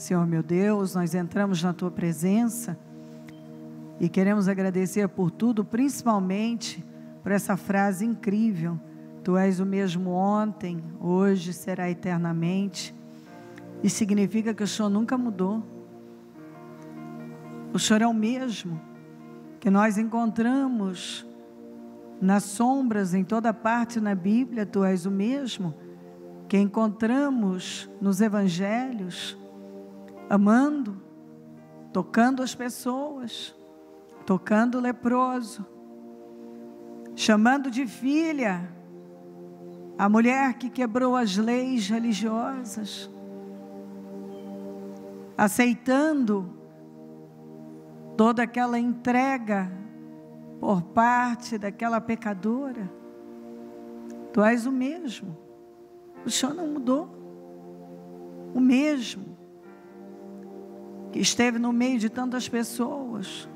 Senhor meu Deus, nós entramos na Tua presença e queremos agradecer por tudo, principalmente por essa frase incrível: Tu és o mesmo ontem, hoje, será eternamente. Isso significa que o Senhor nunca mudou. O Senhor é o mesmo que nós encontramos nas sombras em toda parte na Bíblia. Tu és o mesmo que encontramos nos evangelhos, amando, tocando as pessoas, tocando o leproso, chamando de filha a mulher que quebrou as leis religiosas, aceitando toda aquela entrega por parte daquela pecadora. Tu és o mesmo. O Senhor não mudou. O mesmo que esteve no meio de tantas pessoas,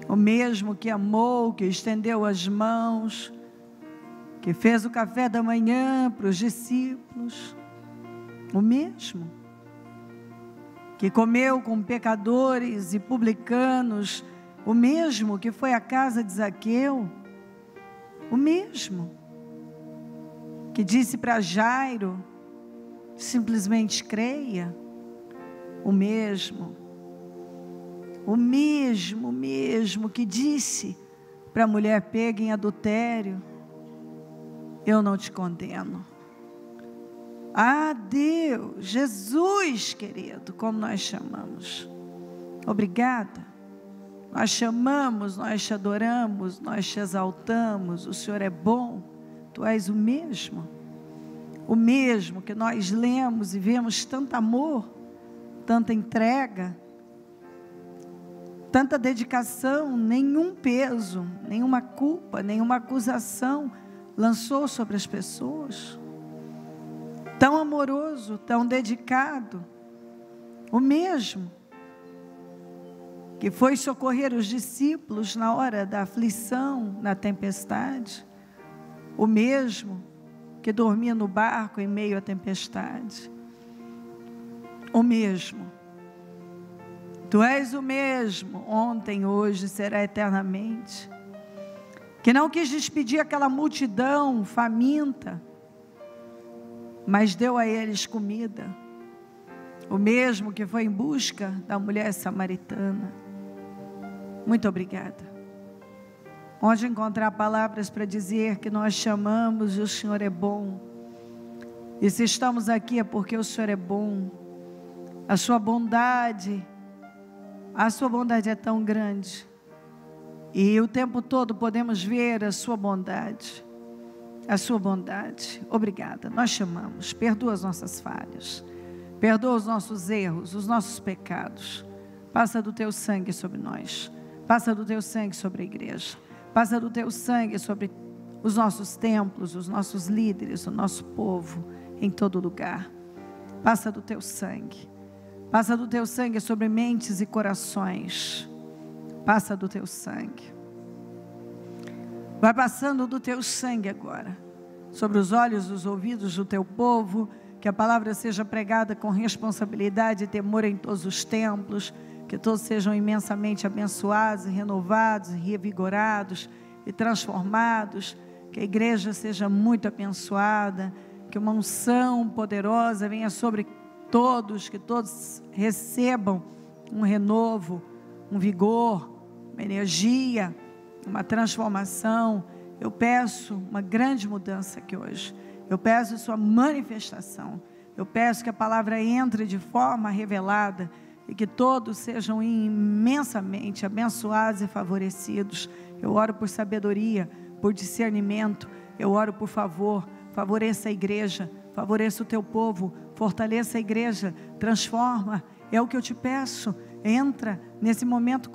o mesmo que amou, que estendeu as mãos, que fez o café da manhã para os discípulos, o mesmo que comeu com pecadores e publicanos, o mesmo que foi à casa de Zaqueu, o mesmo que disse para Jairo: simplesmente creia, o mesmo que disse para a mulher pega em adultério: eu não te condeno. Ah, Deus, Jesus querido, como nós chamamos, obrigada. Nós chamamos, nós te adoramos, nós te exaltamos. O Senhor é bom. Tu és o mesmo que nós lemos e vemos tanto amor, tanta entrega, tanta dedicação, nenhum peso, nenhuma culpa, nenhuma acusação lançou sobre as pessoas. Tão amoroso, tão dedicado, o mesmo que foi socorrer os discípulos na hora da aflição, na tempestade, o mesmo que dormia no barco em meio à tempestade, o mesmo. Tu és o mesmo, ontem, hoje, será eternamente, que não quis despedir aquela multidão faminta, mas deu a eles comida, o mesmo que foi em busca da mulher samaritana. Muito obrigada. Onde encontrar palavras para dizer que nós chamamos e o Senhor é bom, e se estamos aqui é porque o Senhor é bom. A sua bondade é tão grande, e o tempo todo podemos ver a sua bondade. A sua bondade. Obrigada. Nós chamamos. Perdoa as nossas falhas, perdoa os nossos erros, os nossos pecados. Passa do teu sangue sobre nós, passa do teu sangue sobre a igreja, passa do teu sangue sobre os nossos templos, os nossos líderes, o nosso povo, em todo lugar. Passa do teu sangue, passa do teu sangue sobre mentes e corações. Passa do teu sangue. Vai passando do teu sangue agora, sobre os olhos, os ouvidos do teu povo, que a palavra seja pregada com responsabilidade e temor em todos os templos, que todos sejam imensamente abençoados, e renovados, e revigorados e transformados, que a igreja seja muito abençoada, que uma unção poderosa venha sobre todos, que todos recebam um renovo, um vigor, uma energia, uma transformação. Eu peço uma grande mudança aqui hoje. Eu peço sua manifestação. Eu peço que a palavra entre de forma revelada e que todos sejam imensamente abençoados e favorecidos. Eu oro por sabedoria, por discernimento. Eu oro por favor, favoreça a igreja, favoreça o teu povo, fortaleça a igreja, transforma. É o que eu te peço. Entra nesse momento,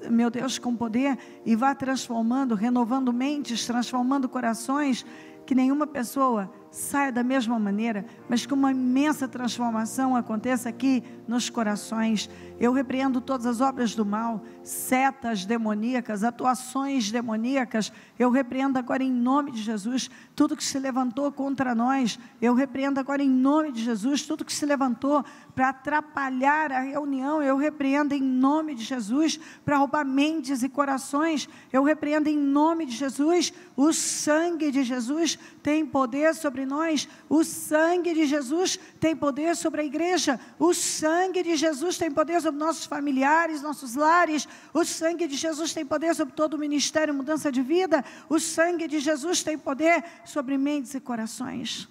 meu Deus, com poder, e vá transformando, renovando mentes, transformando corações, que nenhuma pessoa saia da mesma maneira, mas que uma imensa transformação aconteça aqui nos corações. Eu repreendo todas as obras do mal, setas demoníacas, atuações demoníacas. Eu repreendo agora em nome de Jesus tudo que se levantou contra nós. Eu repreendo agora em nome de Jesus tudo que se levantou para atrapalhar a reunião. Eu repreendo em nome de Jesus para roubar mentes e corações. Eu repreendo em nome de Jesus. O sangue de Jesus tem poder sobre nós. O sangue de Jesus tem poder sobre a igreja. O sangue de Jesus tem poder sobre nossos familiares, nossos lares. O sangue de Jesus tem poder sobre todo o ministério Mudança de Vida. O sangue de Jesus tem poder sobre mentes e corações.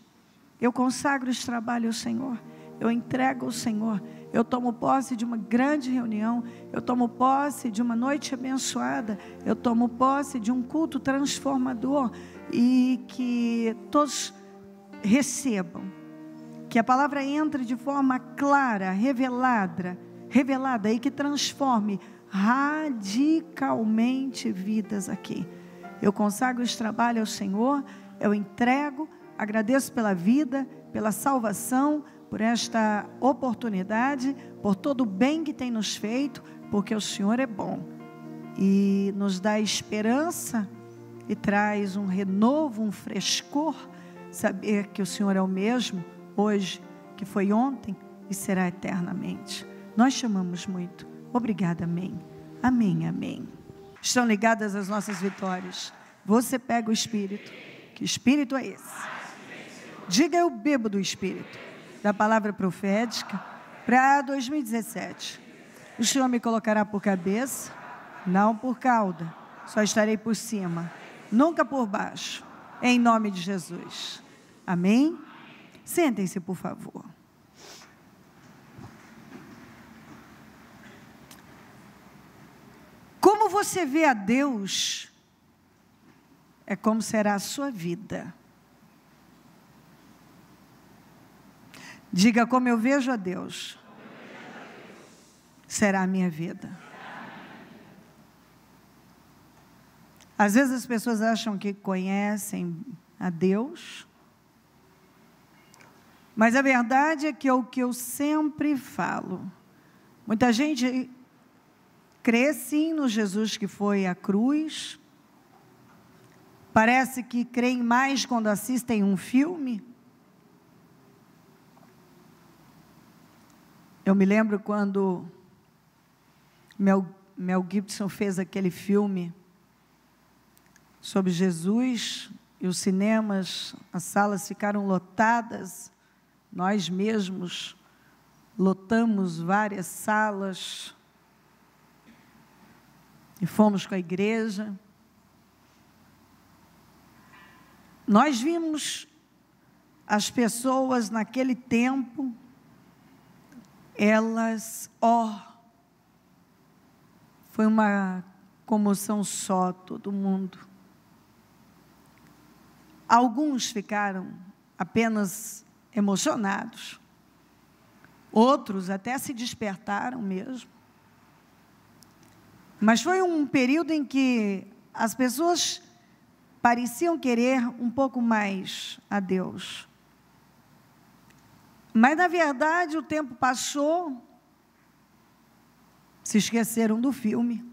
Eu consagro esse trabalho ao Senhor. Eu entrego ao Senhor. Eu tomo posse de uma grande reunião. Eu tomo posse de uma noite abençoada. Eu tomo posse de um culto transformador. E que todos recebam. Que a palavra entre de forma clara, revelada e que transforme radicalmente vidas aqui. Eu consagro esse trabalho ao Senhor. Eu entrego. Agradeço pela vida, pela salvação, por esta oportunidade, por todo o bem que tem nos feito, porque o Senhor é bom e nos dá esperança e traz um renovo, um frescor, saber que o Senhor é o mesmo hoje, que foi ontem e será eternamente. Nós chamamos muito. Obrigada, amém. Amém, amém. Estão ligadas as nossas vitórias. Você pega o Espírito. Que Espírito é esse? Diga: eu bebo do Espírito, da palavra profética, para 2017. O Senhor me colocará por cabeça, não por cauda, só estarei por cima, nunca por baixo, em nome de Jesus. Amém? Sentem-se, por favor. Como você vê a Deus, é como será a sua vida. Diga: como eu vejo a Deus, será a minha vida. Às vezes as pessoas acham que conhecem a Deus, mas a verdade é que é o que eu sempre falo. Muita gente crê sim no Jesus que foi à cruz, parece que creem mais quando assistem um filme. Eu me lembro quando Mel Gibson fez aquele filme sobre Jesus, e os cinemas, as salas ficaram lotadas. Nós mesmos lotamos várias salas e fomos com a igreja. Nós vimos as pessoas naquele tempo, elas, foi uma comoção só, todo mundo. Alguns ficaram apenas emocionados, outros até se despertaram mesmo. Mas foi um período em que as pessoas pareciam querer um pouco mais a Deus. Mas, na verdade, o tempo passou, se esqueceram do filme.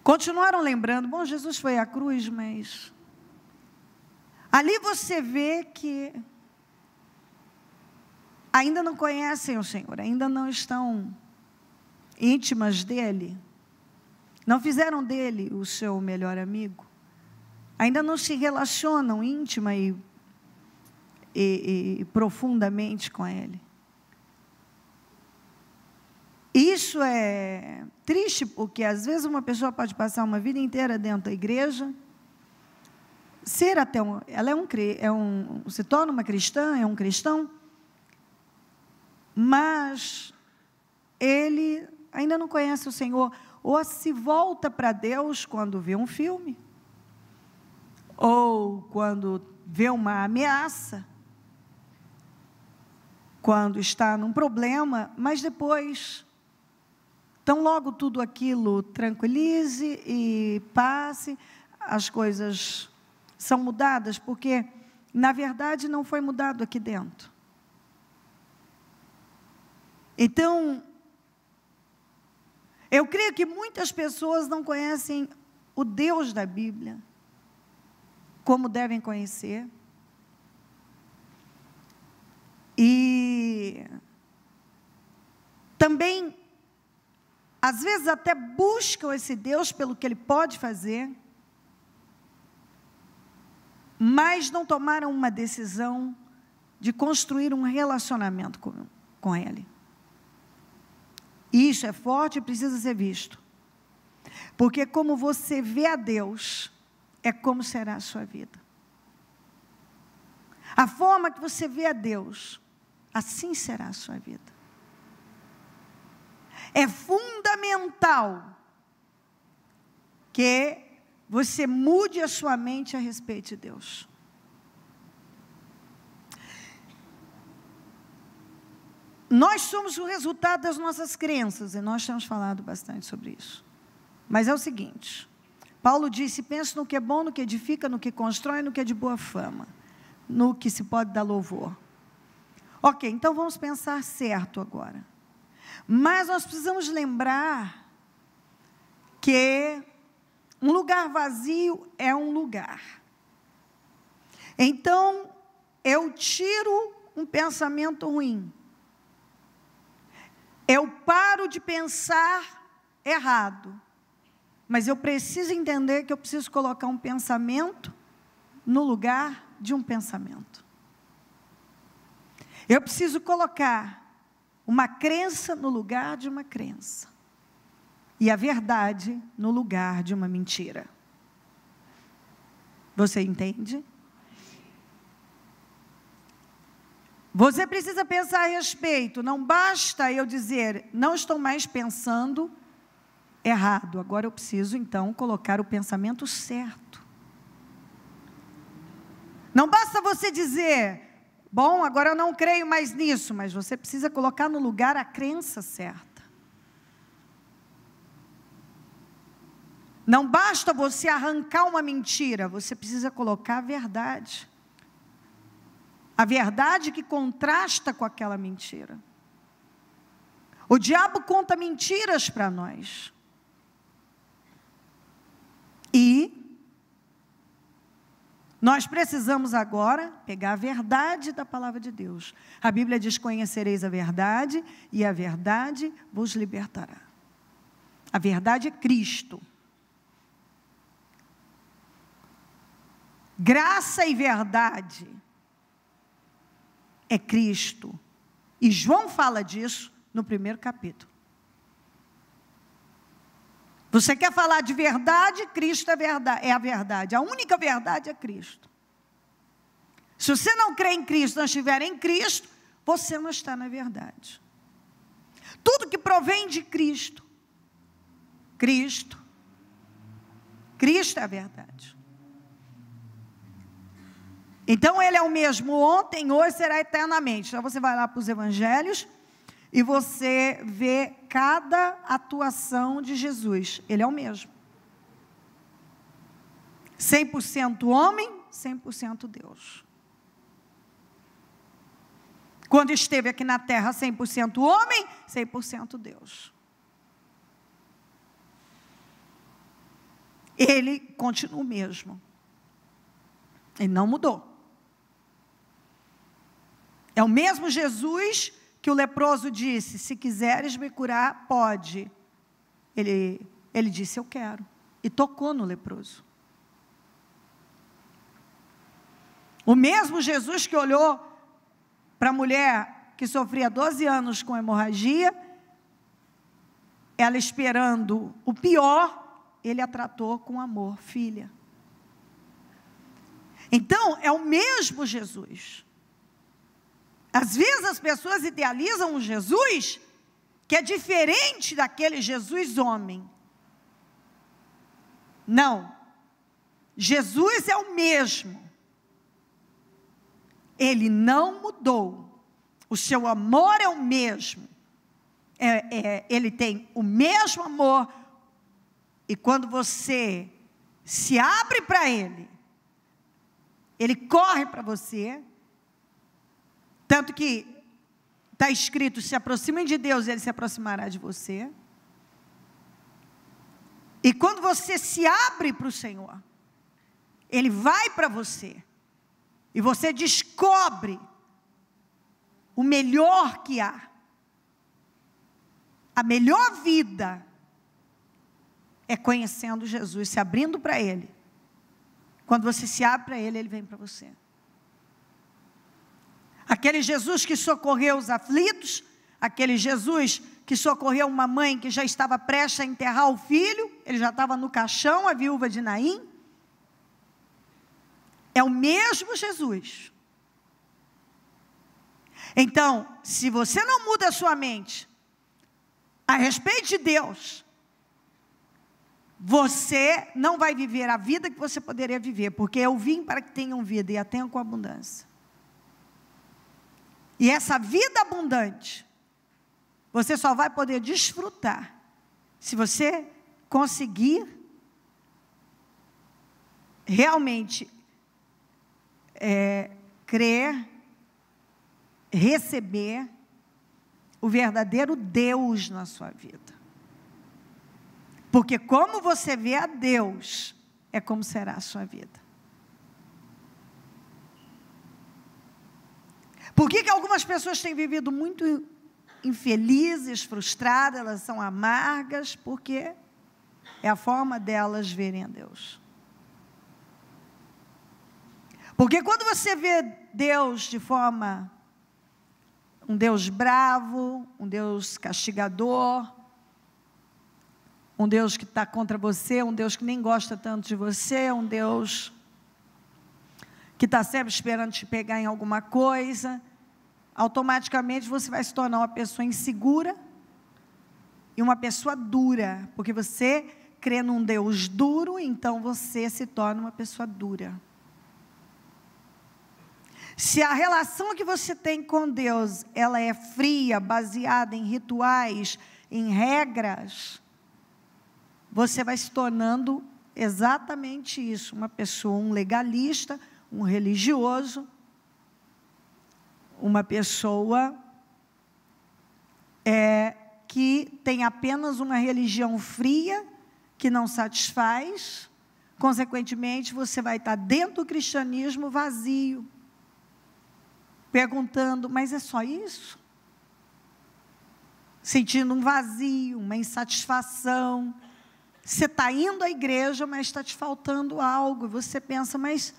Continuaram lembrando, bom, Jesus foi à cruz, mas... Ali você vê que ainda não conhecem o Senhor, ainda não estão íntimas dEle, não fizeram dEle o seu melhor amigo, ainda não se relacionam íntima e profundamente com Ele. Isso é triste, porque às vezes uma pessoa pode passar uma vida inteira dentro da igreja, ser até se torna uma cristã, é um cristão, mas ele ainda não conhece o Senhor, ou se volta para Deus quando vê um filme, ou quando vê uma ameaça, quando está num problema, mas depois, tão logo tudo aquilo tranquilize e passe, as coisas são mudadas porque, na verdade, não foi mudado aqui dentro. Então, eu creio que muitas pessoas não conhecem o Deus da Bíblia como devem conhecer. E também, às vezes, até buscam esse Deus pelo que Ele pode fazer, mas não tomaram uma decisão de construir um relacionamento com Ele. Isso é forte e precisa ser visto. Porque como você vê a Deus, é como será a sua vida. A forma que você vê a Deus, assim será a sua vida. É fundamental que você mude a sua mente a respeito de Deus. Nós somos o resultado das nossas crenças, e nós temos falado bastante sobre isso. Mas é o seguinte, Paulo disse, pense no que é bom, no que edifica, no que constrói, no que é de boa fama, no que se pode dar louvor. Ok, então vamos pensar certo agora. Mas nós precisamos lembrar que um lugar vazio é um lugar. Então, eu tiro um pensamento ruim. Eu paro de pensar errado. Mas eu preciso entender que eu preciso colocar um pensamento no lugar de um pensamento. Eu preciso colocar uma crença no lugar de uma crença. E a verdade no lugar de uma mentira. Você entende? Você precisa pensar a respeito. Não basta eu dizer, não estou mais pensando errado. Agora eu preciso, então, colocar o pensamento certo. Não basta você dizer, bom, agora eu não creio mais nisso, mas você precisa colocar no lugar a crença certa. Não basta você arrancar uma mentira, você precisa colocar a verdade. A verdade que contrasta com aquela mentira. O diabo conta mentiras para nós. E nós precisamos agora pegar a verdade da palavra de Deus. A Bíblia diz, conhecereis a verdade, e a verdade vos libertará. A verdade é Cristo. Graça e verdade é Cristo. E João fala disso no primeiro capítulo. Você quer falar de verdade? Cristo é a verdade. A única verdade é Cristo. Se você não crê em Cristo, não estiver em Cristo, você não está na verdade. Tudo que provém de Cristo, Cristo é a verdade. Então, Ele é o mesmo ontem, hoje, será eternamente. Então, você vai lá para os evangelhos e você vê cada atuação de Jesus. Ele é o mesmo. 100% homem, 100% Deus. Quando esteve aqui na terra, 100% homem, 100% Deus. Ele continua o mesmo. Ele não mudou. É o mesmo Jesus que o leproso disse, se quiseres me curar, pode. Ele disse, eu quero. E tocou no leproso. O mesmo Jesus que olhou para a mulher que sofria 12 anos com hemorragia, ela esperando o pior, Ele a tratou com amor, filha. Então, é o mesmo Jesus. Às vezes as pessoas idealizam um Jesus que é diferente daquele Jesus homem. Não. Jesus é o mesmo. Ele não mudou. O seu amor é o mesmo. Ele tem o mesmo amor. E quando você se abre para Ele, Ele corre para você. Tanto que está escrito, se aproximem de Deus, Ele se aproximará de você. E quando você se abre para o Senhor, Ele vai para você. E você descobre o melhor que há. A melhor vida é conhecendo Jesus, se abrindo para Ele. Quando você se abre para Ele, Ele vem para você. Aquele Jesus que socorreu os aflitos, aquele Jesus que socorreu uma mãe que já estava prestes a enterrar o filho, ele já estava no caixão, a viúva de Naim. É o mesmo Jesus. Então, se você não muda a sua mente a respeito de Deus, você não vai viver a vida que você poderia viver, porque eu vim para que tenham vida e a tenham com abundância. E essa vida abundante, você só vai poder desfrutar se você conseguir realmente crer, receber o verdadeiro Deus na sua vida. Porque como você vê a Deus, é como será a sua vida. Por que algumas pessoas têm vivido muito infelizes, frustradas, elas são amargas? Porque é a forma delas verem a Deus. Porque quando você vê Deus de forma, um Deus bravo, um Deus castigador, um Deus que está contra você, um Deus que nem gosta tanto de você, um Deus que está sempre esperando te pegar em alguma coisa, automaticamente você vai se tornar uma pessoa insegura e uma pessoa dura, porque você crê num Deus duro, então você se torna uma pessoa dura. Se a relação que você tem com Deus, ela é fria, baseada em rituais, em regras, você vai se tornando exatamente isso, uma pessoa, um legalista, um religioso, uma pessoa que tem apenas uma religião fria, que não satisfaz, consequentemente você vai estar dentro do cristianismo vazio, perguntando, mas é só isso? Sentindo um vazio, uma insatisfação. Você está indo à igreja, mas está te faltando algo. Você pensa, mas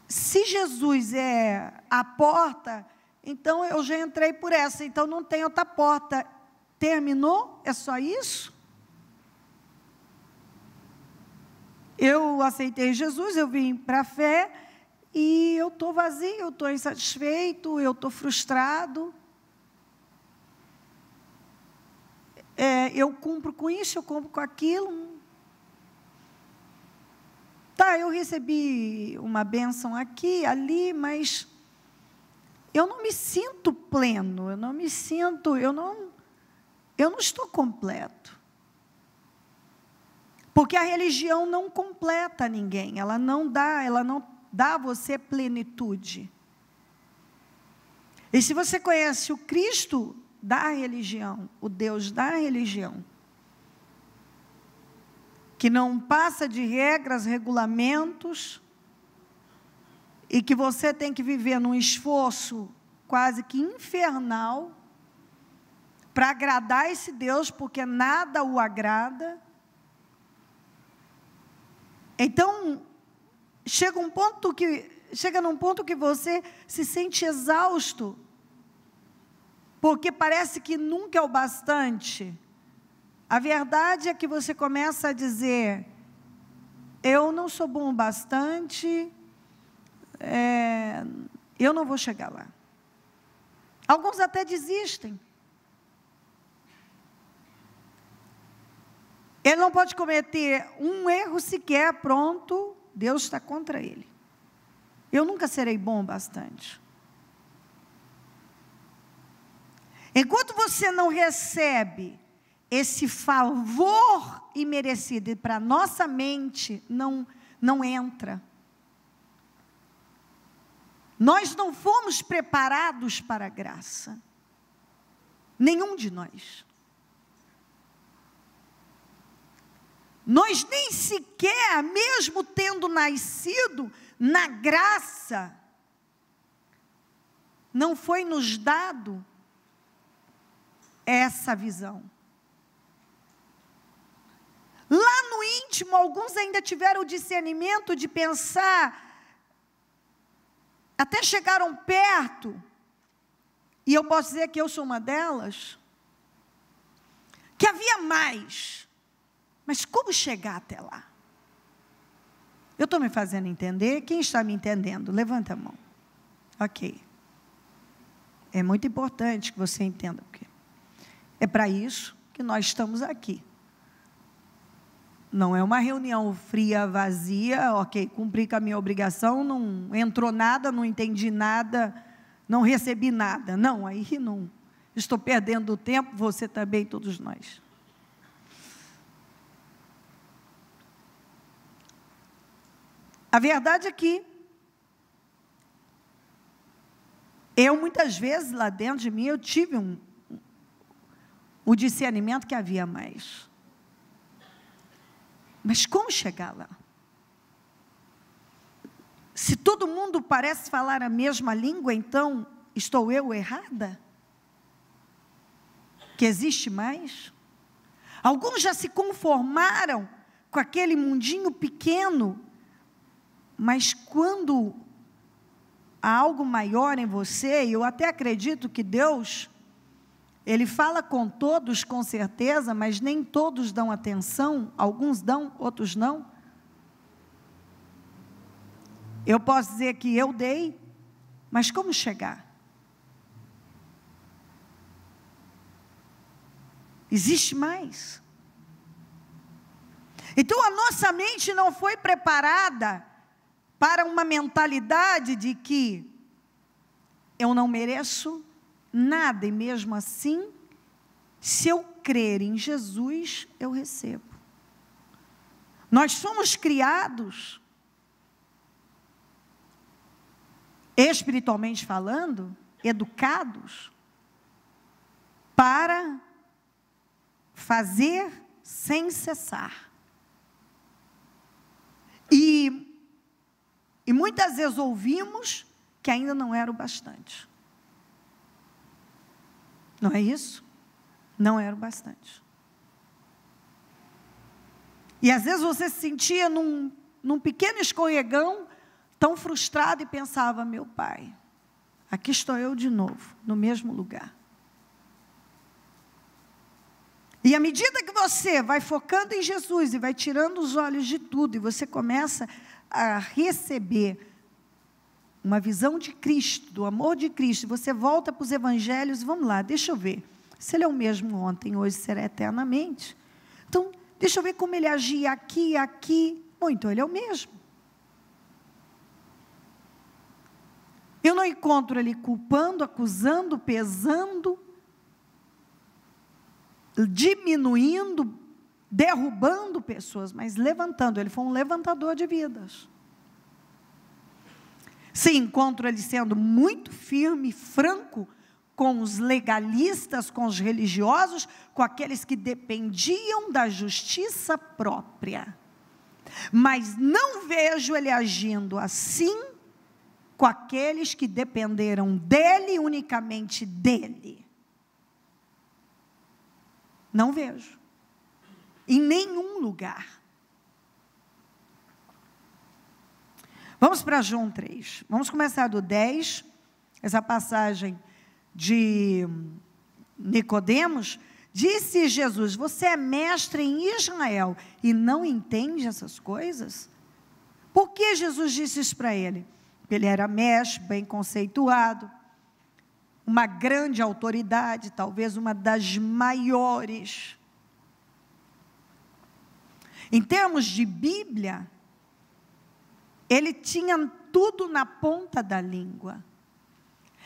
se Jesus é a porta, então eu já entrei por essa, então não tem outra porta. Terminou? É só isso? Eu aceitei Jesus, eu vim para a fé, e eu estou vazio, eu estou insatisfeito, eu estou frustrado. Eu cumpro com isso, eu cumpro com aquilo. Tá, eu recebi uma bênção aqui, ali, mas eu não me sinto pleno, eu não estou completo. Porque a religião não completa ninguém, ela não dá a você plenitude. E se você conhece o Cristo da religião, o Deus da religião, que não passa de regras, regulamentos, e que você tem que viver num esforço quase que infernal para agradar esse Deus, porque nada o agrada. Então, chega num ponto que você se sente exausto, porque parece que nunca é o bastante. A verdade é que você começa a dizer, eu não sou bom o bastante, eu não vou chegar lá. Alguns até desistem. Ele não pode cometer um erro sequer, pronto, Deus está contra ele. Eu nunca serei bom o bastante. Enquanto você não recebe esse favor imerecido, e para a nossa mente não entra. Nós não fomos preparados para a graça. Nenhum de nós. Nós nem sequer, mesmo tendo nascido na graça, não foi nos dado essa visão. Lá no íntimo, alguns ainda tiveram o discernimento de pensar, até chegaram perto, e eu posso dizer que eu sou uma delas, que havia mais, mas como chegar até lá? Eu estou me fazendo entender? Quem está me entendendo? Levanta a mão. Ok. É muito importante que você entenda, porque é para isso que nós estamos aqui. Não é uma reunião fria, vazia, ok, cumpri com a minha obrigação, não entrou nada, não entendi nada, não recebi nada. Não, aí não. Estou perdendo o tempo, você também, todos nós. A verdade é que eu, muitas vezes, lá dentro de mim, eu tive o discernimento que havia mais. Mas como chegar lá? Se todo mundo parece falar a mesma língua, então estou eu errada? Que existe mais? Alguns já se conformaram com aquele mundinho pequeno, mas quando há algo maior em você, eu até acredito que Deus, Ele fala com todos com certeza, mas nem todos dão atenção, alguns dão, outros não. Eu posso dizer que eu dei, mas como chegar? Existe mais. Então a nossa mente não foi preparada para uma mentalidade de que eu não mereço nada, e mesmo assim, se eu crer em Jesus, eu recebo. Nós somos criados, espiritualmente falando, educados, para fazer sem cessar. E muitas vezes ouvimos que ainda não era o bastante. Não é isso? Não era o bastante. E às vezes você se sentia num pequeno escorregão, tão frustrado, e pensava, meu pai, aqui estou eu de novo, no mesmo lugar. E à medida que você vai focando em Jesus, e vai tirando os olhos de tudo, e você começa a receber uma visão de Cristo, do amor de Cristo, você volta para os evangelhos, vamos lá, deixa eu ver, se Ele é o mesmo ontem, hoje será eternamente, então, deixa eu ver como Ele agia aqui, bom, então Ele é o mesmo. Eu não encontro Ele culpando, acusando, pesando, diminuindo, derrubando pessoas, mas levantando. Ele foi um levantador de vidas. Se encontro Ele sendo muito firme, franco, com os legalistas, com os religiosos, com aqueles que dependiam da justiça própria. Mas não vejo Ele agindo assim com aqueles que dependeram dEle, unicamente dEle. Não vejo. Em nenhum lugar. Vamos para João 3. Vamos começar do 10, essa passagem de Nicodemos. Disse Jesus, você é mestre em Israel e não entende essas coisas? Por que Jesus disse isso para ele? Ele era mestre, bem conceituado, uma grande autoridade, talvez uma das maiores. Em termos de Bíblia, ele tinha tudo na ponta da língua.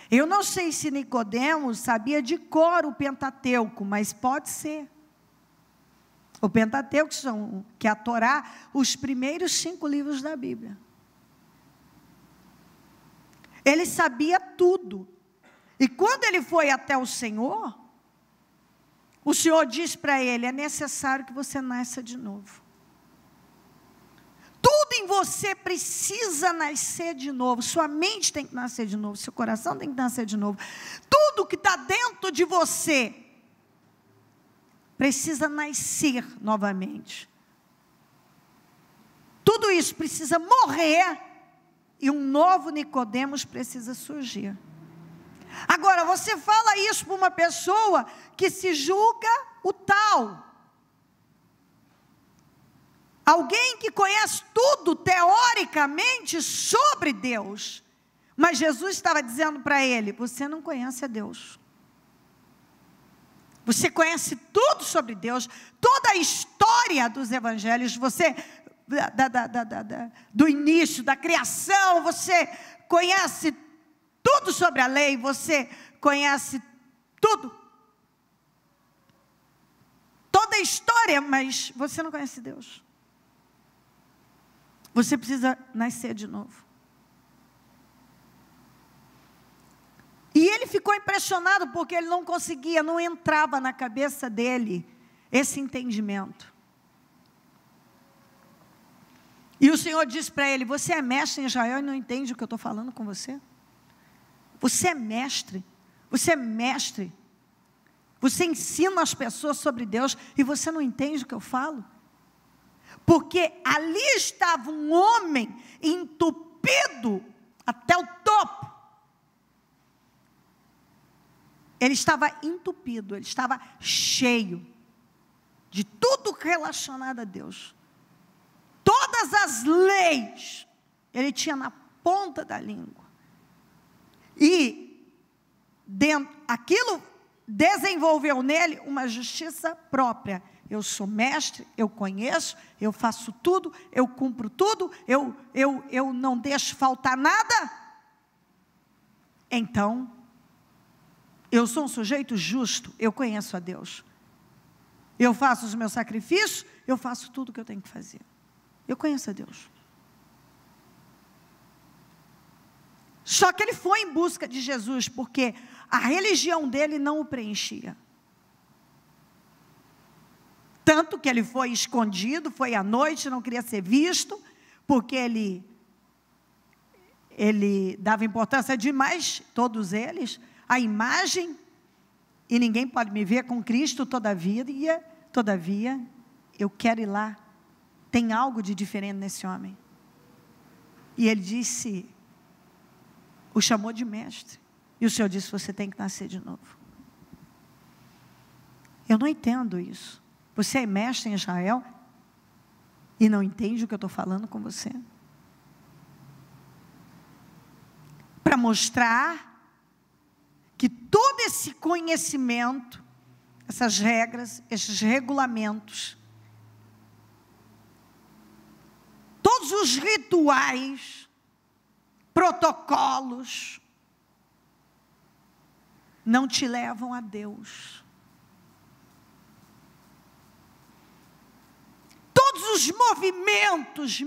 Eu não sei se Nicodemos sabia de cor o Pentateuco, mas pode ser. O Pentateuco, que é a Torá, os primeiros 5 livros da Bíblia. Ele sabia tudo. E quando ele foi até o Senhor diz para ele: é necessário que você nasça de novo. Tudo em você precisa nascer de novo. Sua mente tem que nascer de novo, seu coração tem que nascer de novo. Tudo que está dentro de você precisa nascer novamente. Tudo isso precisa morrer e um novo Nicodemos precisa surgir. Agora, você fala isso para uma pessoa que se julga o tal. Alguém que conhece tudo teoricamente sobre Deus. Mas Jesus estava dizendo para ele: você não conhece a Deus. Você conhece tudo sobre Deus, toda a história dos evangelhos, você, do início, da criação, você conhece tudo sobre a lei, você conhece tudo. Toda a história, mas você não conhece Deus. Você precisa nascer de novo. E ele ficou impressionado porque ele não conseguia, não entrava na cabeça dele esse entendimento. E o Senhor disse para ele: você é mestre em Israel e não entende o que eu estou falando com você? Você é mestre, você é mestre. Você ensina as pessoas sobre Deus e você não entende o que eu falo? Porque ali estava um homem entupido até o topo. Ele estava entupido, ele estava cheio de tudo relacionado a Deus. Todas as leis ele tinha na ponta da língua. E aquilo desenvolveu nele uma justiça própria. Eu sou mestre, eu conheço, eu faço tudo, eu cumpro tudo, eu não deixo faltar nada. Então, eu sou um sujeito justo, eu conheço a Deus. Eu faço os meus sacrifícios, eu faço tudo o que eu tenho que fazer. Eu conheço a Deus. Só que ele foi em busca de Jesus, porque a religião dele não o preenchia. Tanto que ele foi escondido, foi à noite, não queria ser visto, porque ele dava importância demais, todos eles, a imagem, e ninguém pode me ver com Cristo, todavia, eu quero ir lá, tem algo de diferente nesse homem. E ele disse, o chamou de mestre, e o Senhor disse: você tem que nascer de novo. Eu não entendo isso. Você é mestre em Israel e não entende o que eu estou falando com você? Para mostrar que todo esse conhecimento, essas regras, esses regulamentos, todos os rituais, protocolos, não te levam a Deus. Todos os movimentos,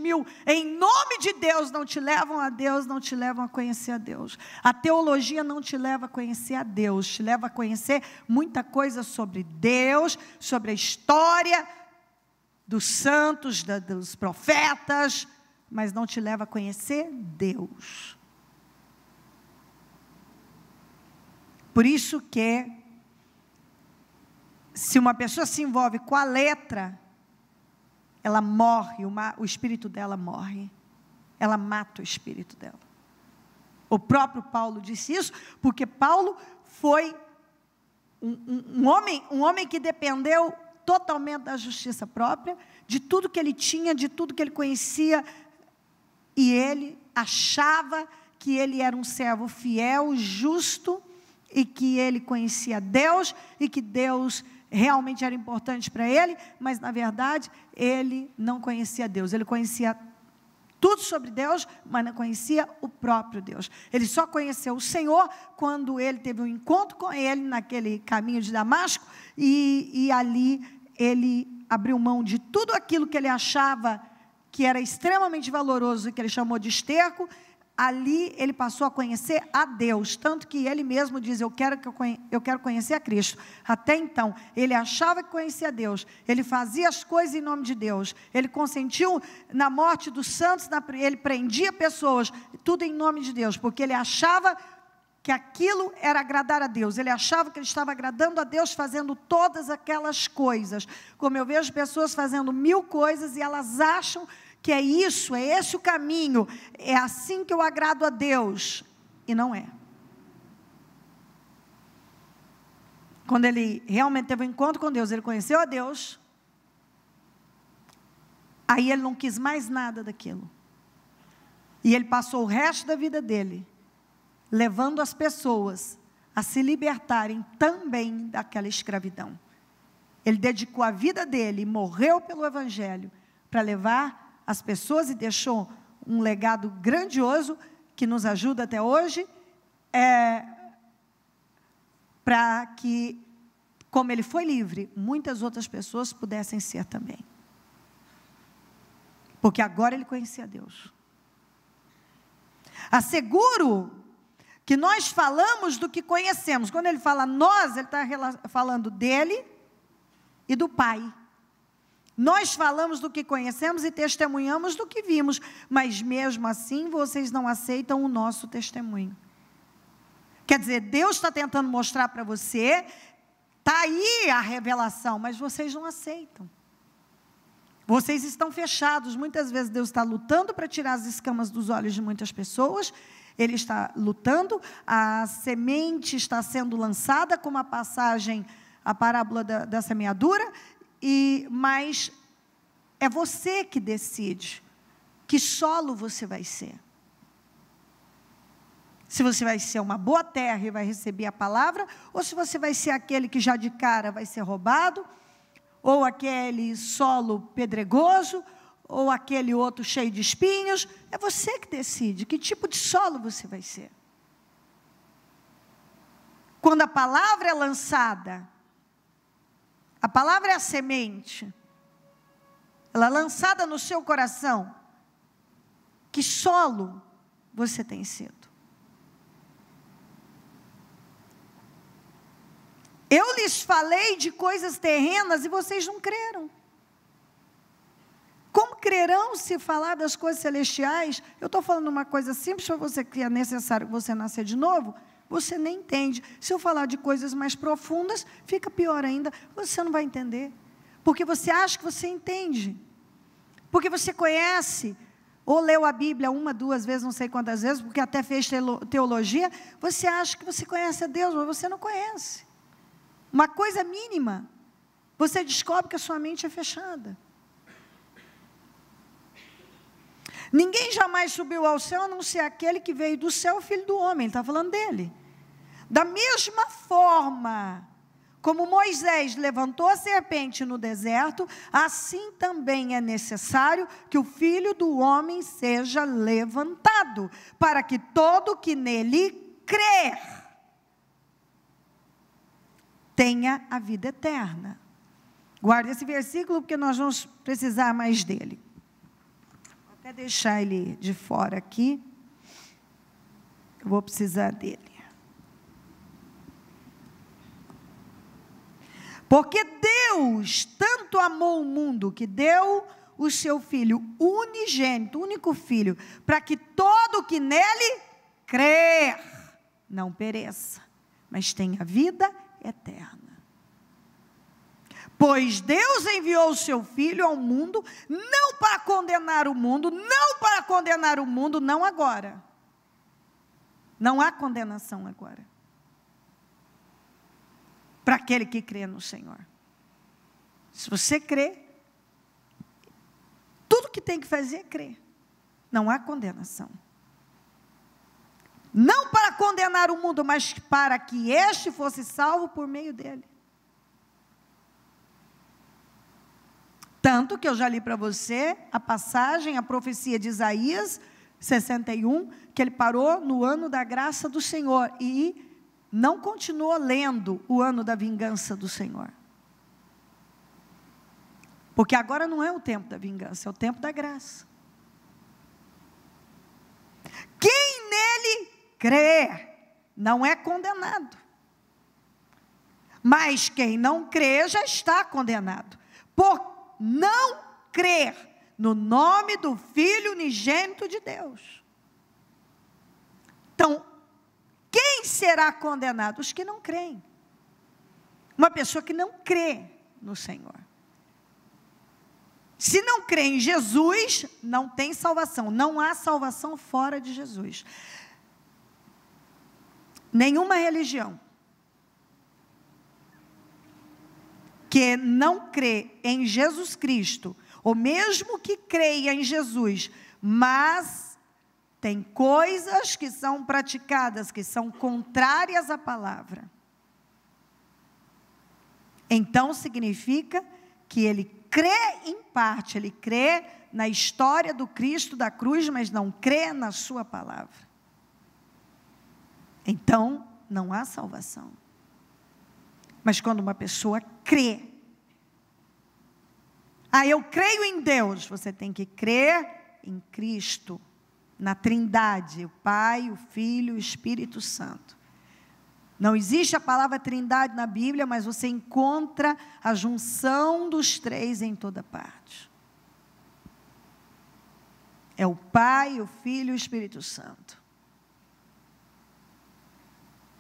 em nome de Deus, não te levam a Deus, não te levam a conhecer a Deus. A teologia não te leva a conhecer a Deus, te leva a conhecer muita coisa sobre Deus, sobre a história dos santos, dos profetas, mas não te leva a conhecer Deus. Por isso que, se uma pessoa se envolve com a letra, ela morre, o espírito dela morre. Ela mata o espírito dela. O próprio Paulo disse isso, porque Paulo foi um homem que dependeu totalmente da justiça própria, de tudo que ele tinha, de tudo que ele conhecia, e ele achava que ele era um servo fiel, justo, e que ele conhecia Deus, e que Deus realmente era importante para ele, mas na verdade ele não conhecia Deus. Ele conhecia tudo sobre Deus, mas não conhecia o próprio Deus. Ele só conheceu o Senhor quando ele teve um encontro com ele naquele caminho de Damasco, e ali ele abriu mão de tudo aquilo que ele achava que era extremamente valoroso, que ele chamou de esterco, ali ele passou a conhecer a Deus, tanto que ele mesmo diz, eu quero conhecer a Cristo. Até então, ele achava que conhecia a Deus, ele fazia as coisas em nome de Deus, ele consentiu na morte dos santos, ele prendia pessoas, tudo em nome de Deus, porque ele achava que aquilo era agradar a Deus, ele achava que ele estava agradando a Deus fazendo todas aquelas coisas, como eu vejo pessoas fazendo 1000 coisas e elas acham que é isso, é esse o caminho, é assim que eu agrado a Deus, e não é. Quando ele realmente teve um encontro com Deus, ele conheceu a Deus, aí ele não quis mais nada daquilo, e ele passou o resto da vida dele, levando as pessoas a se libertarem também daquela escravidão. Ele dedicou a vida dele, morreu pelo Evangelho, para levar as pessoas e deixou um legado grandioso que nos ajuda até hoje, para que, como ele foi livre, muitas outras pessoas pudessem ser também. Porque agora ele conhecia Deus. Asseguro que nós falamos do que conhecemos. Quando ele fala nós, ele está falando dele e do Pai. Nós falamos do que conhecemos e testemunhamos do que vimos, mas mesmo assim vocês não aceitam o nosso testemunho. Quer dizer, Deus está tentando mostrar para você, está aí a revelação, mas vocês não aceitam. Vocês estão fechados, muitas vezes Deus está lutando para tirar as escamas dos olhos de muitas pessoas, Ele está lutando, a semente está sendo lançada, como a passagem, a parábola da semeadura, mas é você que decide que solo você vai ser. Se você vai ser uma boa terra e vai receber a palavra, ou se você vai ser aquele que já de cara vai ser roubado, ou aquele solo pedregoso, ou aquele outro cheio de espinhos. É você que decide que tipo de solo você vai ser. Quando a palavra é lançada, a palavra é a semente, ela é lançada no seu coração, que solo você tem sido? Eu lhes falei de coisas terrenas e vocês não creram. Como crerão se falar das coisas celestiais? Eu estou falando uma coisa simples para você, que é necessário que você nascer de novo, você nem entende. Se eu falar de coisas mais profundas, fica pior ainda, você não vai entender. Porque você acha que você entende. Porque você conhece, ou leu a Bíblia 1, 2 vezes, não sei quantas vezes, porque até fez teologia, você acha que você conhece a Deus, mas você não conhece. Uma coisa mínima, você descobre que a sua mente é fechada. Ninguém jamais subiu ao céu, a não ser aquele que veio do céu, o Filho do Homem, ele está falando dele. Da mesma forma, como Moisés levantou a serpente no deserto, assim também é necessário que o Filho do Homem seja levantado, para que todo que nele crer, tenha a vida eterna. Guarde esse versículo, porque nós vamos precisar mais dele. Vou até deixar ele de fora aqui. Eu vou precisar dele. Porque Deus tanto amou o mundo, que deu o seu Filho unigênito, único Filho, para que todo que nele crer, não pereça, mas tenha vida eterna. Pois Deus enviou o seu Filho ao mundo, não para condenar o mundo, não agora. Não há condenação agora. Para aquele que crê no Senhor. Se você crê, tudo que tem que fazer é crer. Não há condenação. Não para condenar o mundo, mas para que este fosse salvo por meio dele. Tanto que eu já li para você a passagem, a profecia de Isaías 61, que ele parou no ano da graça do Senhor e não continuou lendo o ano da vingança do Senhor. Porque agora não é o tempo da vingança, é o tempo da graça. Quem crê não é condenado. Mas quem não crê já está condenado, por não crer no nome do Filho unigênito de Deus. Então, quem será condenado? Os que não creem. Uma pessoa que não crê no Senhor. Se não crê em Jesus, não tem salvação. Não há salvação fora de Jesus. Nenhuma religião que não crê em Jesus Cristo, ou mesmo que creia em Jesus, mas tem coisas que são praticadas, que são contrárias à palavra, então significa que ele crê em parte, ele crê na história do Cristo da cruz, mas não crê na sua palavra. Então, não há salvação. Mas quando uma pessoa crê, eu creio em Deus, você tem que crer em Cristo, na Trindade, o Pai, o Filho e o Espírito Santo. Não existe a palavra Trindade na Bíblia, mas você encontra a junção dos três em toda parte. É o Pai, o Filho e o Espírito Santo.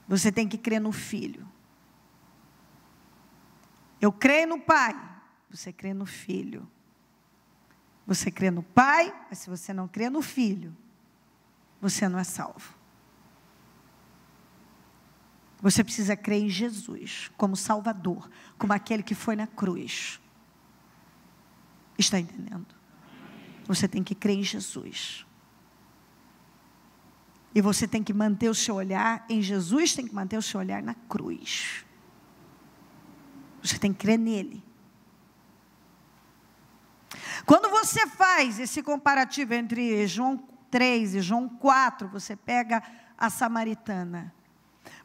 Você tem que crer no Filho. Eu creio no Pai, você crê no Filho. Você crê no Pai, mas se você não crê no Filho, você não é salvo. Você precisa crer em Jesus como Salvador, como aquele que foi na cruz. Está entendendo? Você tem que crer em Jesus. E você tem que manter o seu olhar em Jesus, tem que manter o seu olhar na cruz. Você tem que crer nele. Quando você faz esse comparativo entre João 3 e João 4, você pega a samaritana.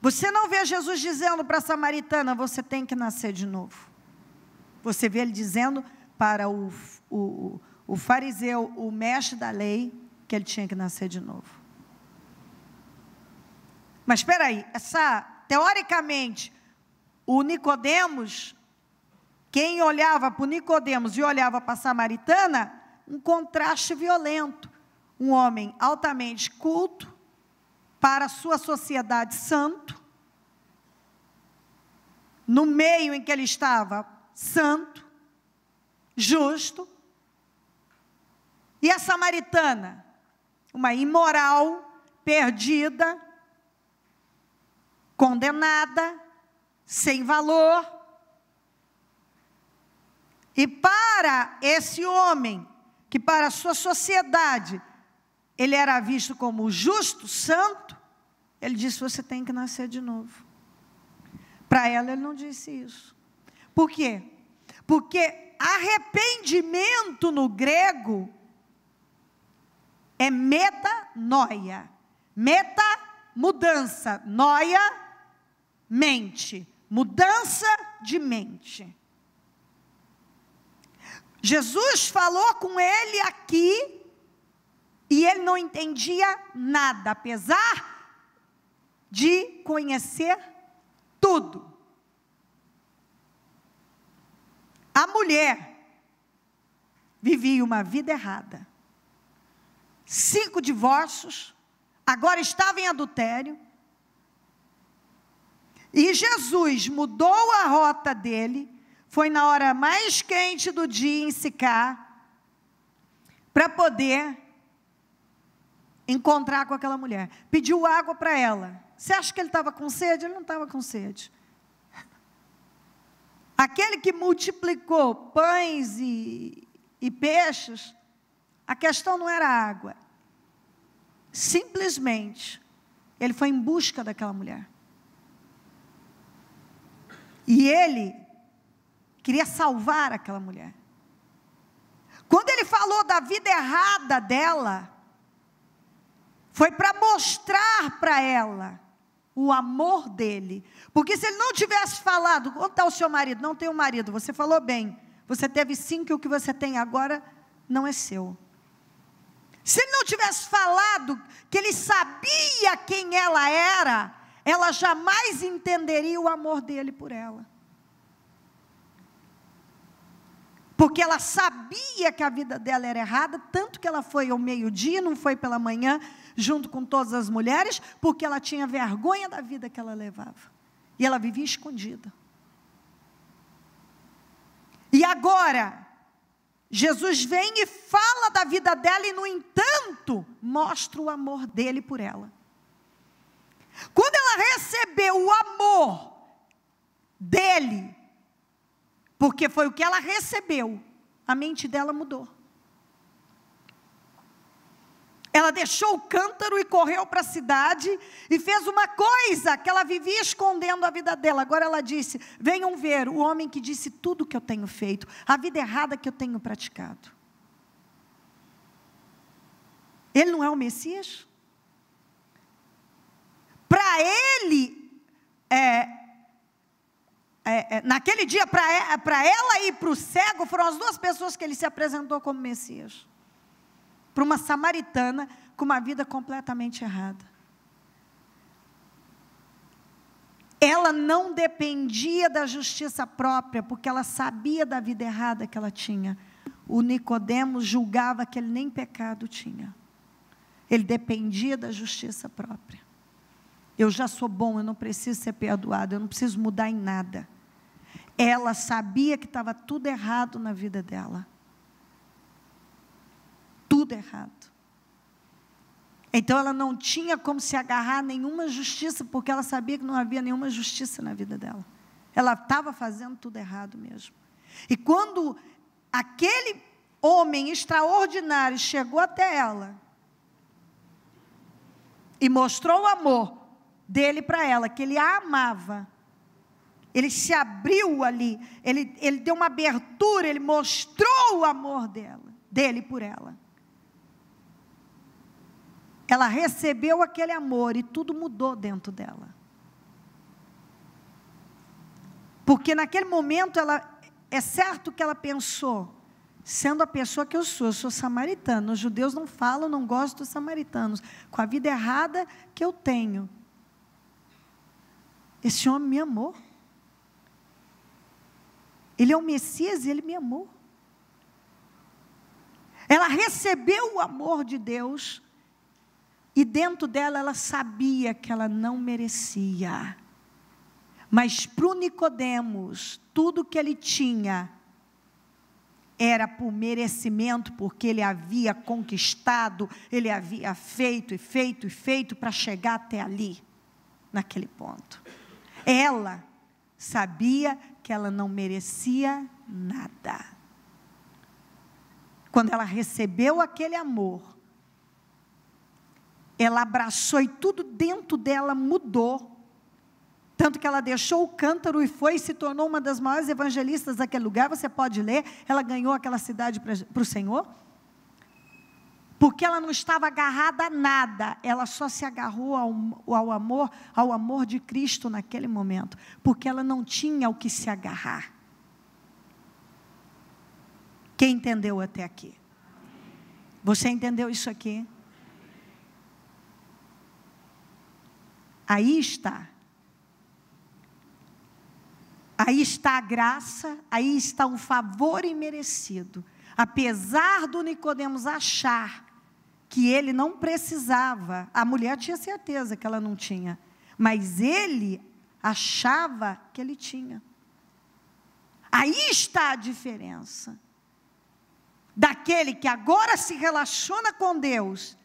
Você não vê Jesus dizendo para a samaritana, você tem que nascer de novo. Você vê ele dizendo para o fariseu, o mestre da lei, que ele tinha que nascer de novo. Mas espera aí, teoricamente, o Nicodemos, quem olhava para o Nicodemos e olhava para a samaritana, um contraste violento. Um homem altamente culto, para a sua sociedade santo, no meio em que ele estava santo, justo, e a samaritana, uma imoral, perdida, condenada, sem valor. E para esse homem, que para a sua sociedade, ele era visto como justo, santo, ele disse, você tem que nascer de novo. Para ela, ele não disse isso. Por quê? Porque arrependimento no grego é metanoia. Meta, mudança. Noia, mente. Mudança de mente. Jesus falou com ele aqui, e ele não entendia nada, apesar de conhecer tudo. A mulher vivia uma vida errada. 5 divórcios, agora estava em adultério. E Jesus mudou a rota dele, foi na hora mais quente do dia em Sicar, para poder encontrar com aquela mulher. Pediu água para ela. Você acha que ele estava com sede? Ele não estava com sede. Aquele que multiplicou pães e peixes, a questão não era a água. Simplesmente, ele foi em busca daquela mulher. E ele queria salvar aquela mulher. Quando ele falou da vida errada dela, foi para mostrar para ela o amor dele. Porque se ele não tivesse falado, onde está o seu marido? Não tenho marido. Você falou bem. Você teve 5 e o que você tem agora não é seu. Se ele não tivesse falado que ele sabia quem ela era, ela jamais entenderia o amor dele por ela. Porque ela sabia que a vida dela era errada, tanto que ela foi ao meio-dia, não foi pela manhã, junto com todas as mulheres, porque ela tinha vergonha da vida que ela levava. E ela vivia escondida. E agora, Jesus vem e fala da vida dela e, no entanto, mostra o amor dele por ela. Quando ela recebeu o amor dele, porque foi o que ela recebeu, a mente dela mudou. Ela deixou o cântaro e correu para a cidade e fez uma coisa que ela vivia escondendo a vida dela. Agora ela disse: venham ver o homem que disse tudo que eu tenho feito, a vida errada que eu tenho praticado. Ele não é o Messias? Para ele, naquele dia, para ela e para o cego, foram as duas pessoas que ele se apresentou como Messias. Para uma samaritana com uma vida completamente errada. Ela não dependia da justiça própria, porque ela sabia da vida errada que ela tinha. O Nicodemos julgava que ele nem pecado tinha. Ele dependia da justiça própria. Eu já sou bom, eu não preciso ser perdoado, eu não preciso mudar em nada. Ela sabia que estava tudo errado na vida dela. Tudo errado. Então ela não tinha como se agarrar a nenhuma justiça, porque ela sabia que não havia nenhuma justiça na vida dela. Ela estava fazendo tudo errado mesmo. E quando aquele homem extraordinário chegou até ela e mostrou o amor dele para ela, que ele a amava, ele se abriu ali, ele deu uma abertura, ele mostrou o amor dele por ela. Ela recebeu aquele amor e tudo mudou dentro dela. Porque naquele momento, é certo que ela pensou, sendo a pessoa que eu sou samaritana, os judeus não falam, não gostam dos samaritanos, com a vida errada que eu tenho. Esse homem me amou. Ele é o Messias e ele me amou. Ela recebeu o amor de Deus. E dentro dela, ela sabia que ela não merecia. Mas para o Nicodemos, tudo que ele tinha era por merecimento, porque ele havia conquistado, ele havia feito para chegar até ali, naquele ponto. Ela sabia que ela não merecia nada. Quando ela recebeu aquele amor, ela abraçou e tudo dentro dela mudou. Tanto que ela deixou o cântaro e foi e se tornou uma das maiores evangelistas daquele lugar. Você pode ler, ela ganhou aquela cidade para o Senhor. Porque ela não estava agarrada a nada, ela só se agarrou ao amor de Cristo naquele momento. Porque ela não tinha o que se agarrar. Quem entendeu até aqui? Você entendeu isso aqui? Aí está a graça, aí está um favor imerecido. Apesar do Nicodemos achar que ele não precisava, a mulher tinha certeza que ela não tinha, mas ele achava que ele tinha. Aí está a diferença daquele que agora se relaciona com Deus.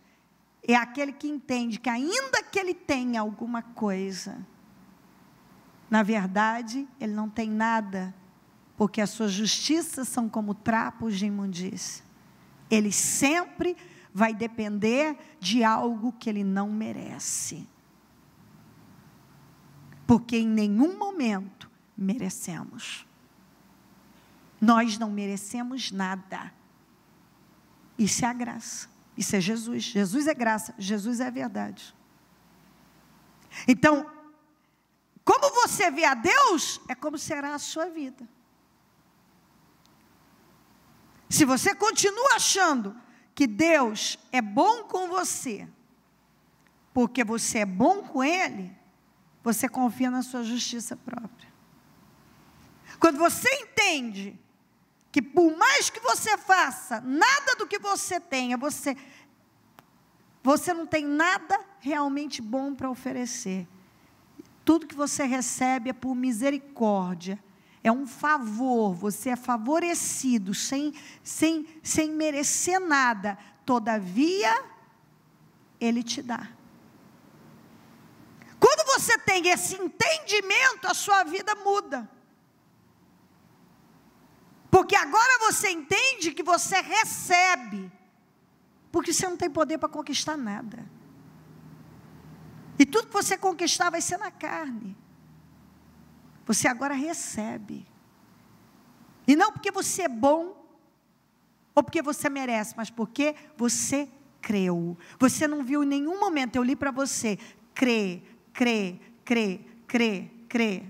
É aquele que entende que ainda que ele tenha alguma coisa, na verdade, ele não tem nada, porque as suas justiças são como trapos de imundícia. Ele sempre vai depender de algo que ele não merece. Porque em nenhum momento merecemos. Nós não merecemos nada. Isso é a graça. Isso é Jesus. Jesus é graça. Jesus é a verdade. Então, como você vê a Deus, é como será a sua vida. Se você continua achando que Deus é bom com você, porque você é bom com Ele, você confia na sua justiça própria. Quando você entende que por mais que você faça, nada do que você tenha, você não tem nada realmente bom para oferecer. Tudo que você recebe é por misericórdia, é um favor, você é favorecido, sem merecer nada. Todavia, Ele te dá. Quando você tem esse entendimento, a sua vida muda. Porque agora você entende que você recebe, porque você não tem poder para conquistar nada. E tudo que você conquistar vai ser na carne. Você agora recebe. E não porque você é bom, ou porque você merece, mas porque você creu. Você não viu em nenhum momento, eu li para você, crê.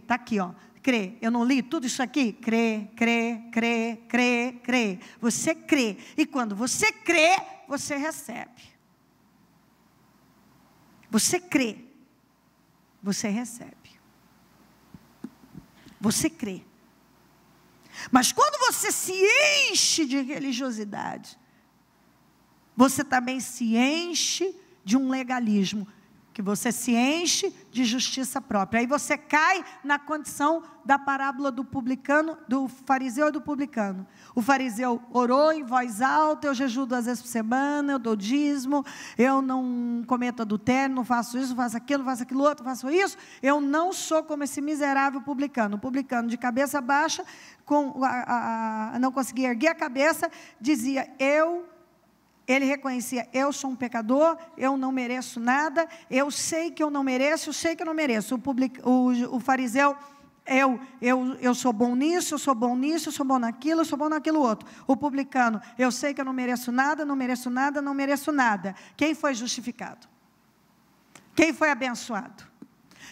Está aqui, ó. Crê. Eu não li tudo isso aqui? Crê. Você crê. E quando você crê, você recebe. Você crê, você recebe. Você crê. Mas quando você se enche de religiosidade, você também se enche de um legalismo, que você se enche de justiça própria. Aí você cai na condição da parábola do publicano, do fariseu e do publicano. O fariseu orou em voz alta, eu jejuo 2 vezes por semana, eu dou dízimo, eu não cometo adultério, não faço isso, faço aquilo outro, faço isso. Eu não sou como esse miserável publicano. O publicano de cabeça baixa, não conseguia erguer a cabeça, dizia, ele reconhecia, eu sou um pecador, eu não mereço nada, eu sei que eu não mereço, eu sei que eu não mereço. O fariseu, eu sou bom nisso, eu sou bom nisso, eu sou bom naquilo, eu sou bom naquilo outro. O publicano, eu sei que eu não mereço nada, não mereço nada, não mereço nada. Quem foi justificado? Quem foi abençoado?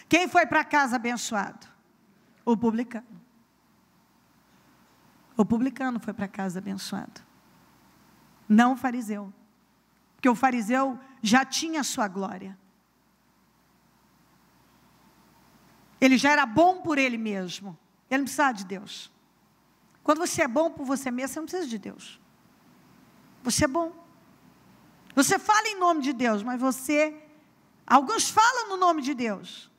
Quem foi para casa abençoado? O publicano. O publicano foi para casa abençoado. Não o fariseu, porque o fariseu já tinha a sua glória, ele já era bom por ele mesmo, ele não precisava de Deus. Quando você é bom por você mesmo, você não precisa de Deus, você é bom, você fala em nome de Deus, mas alguns falam no nome de Deus,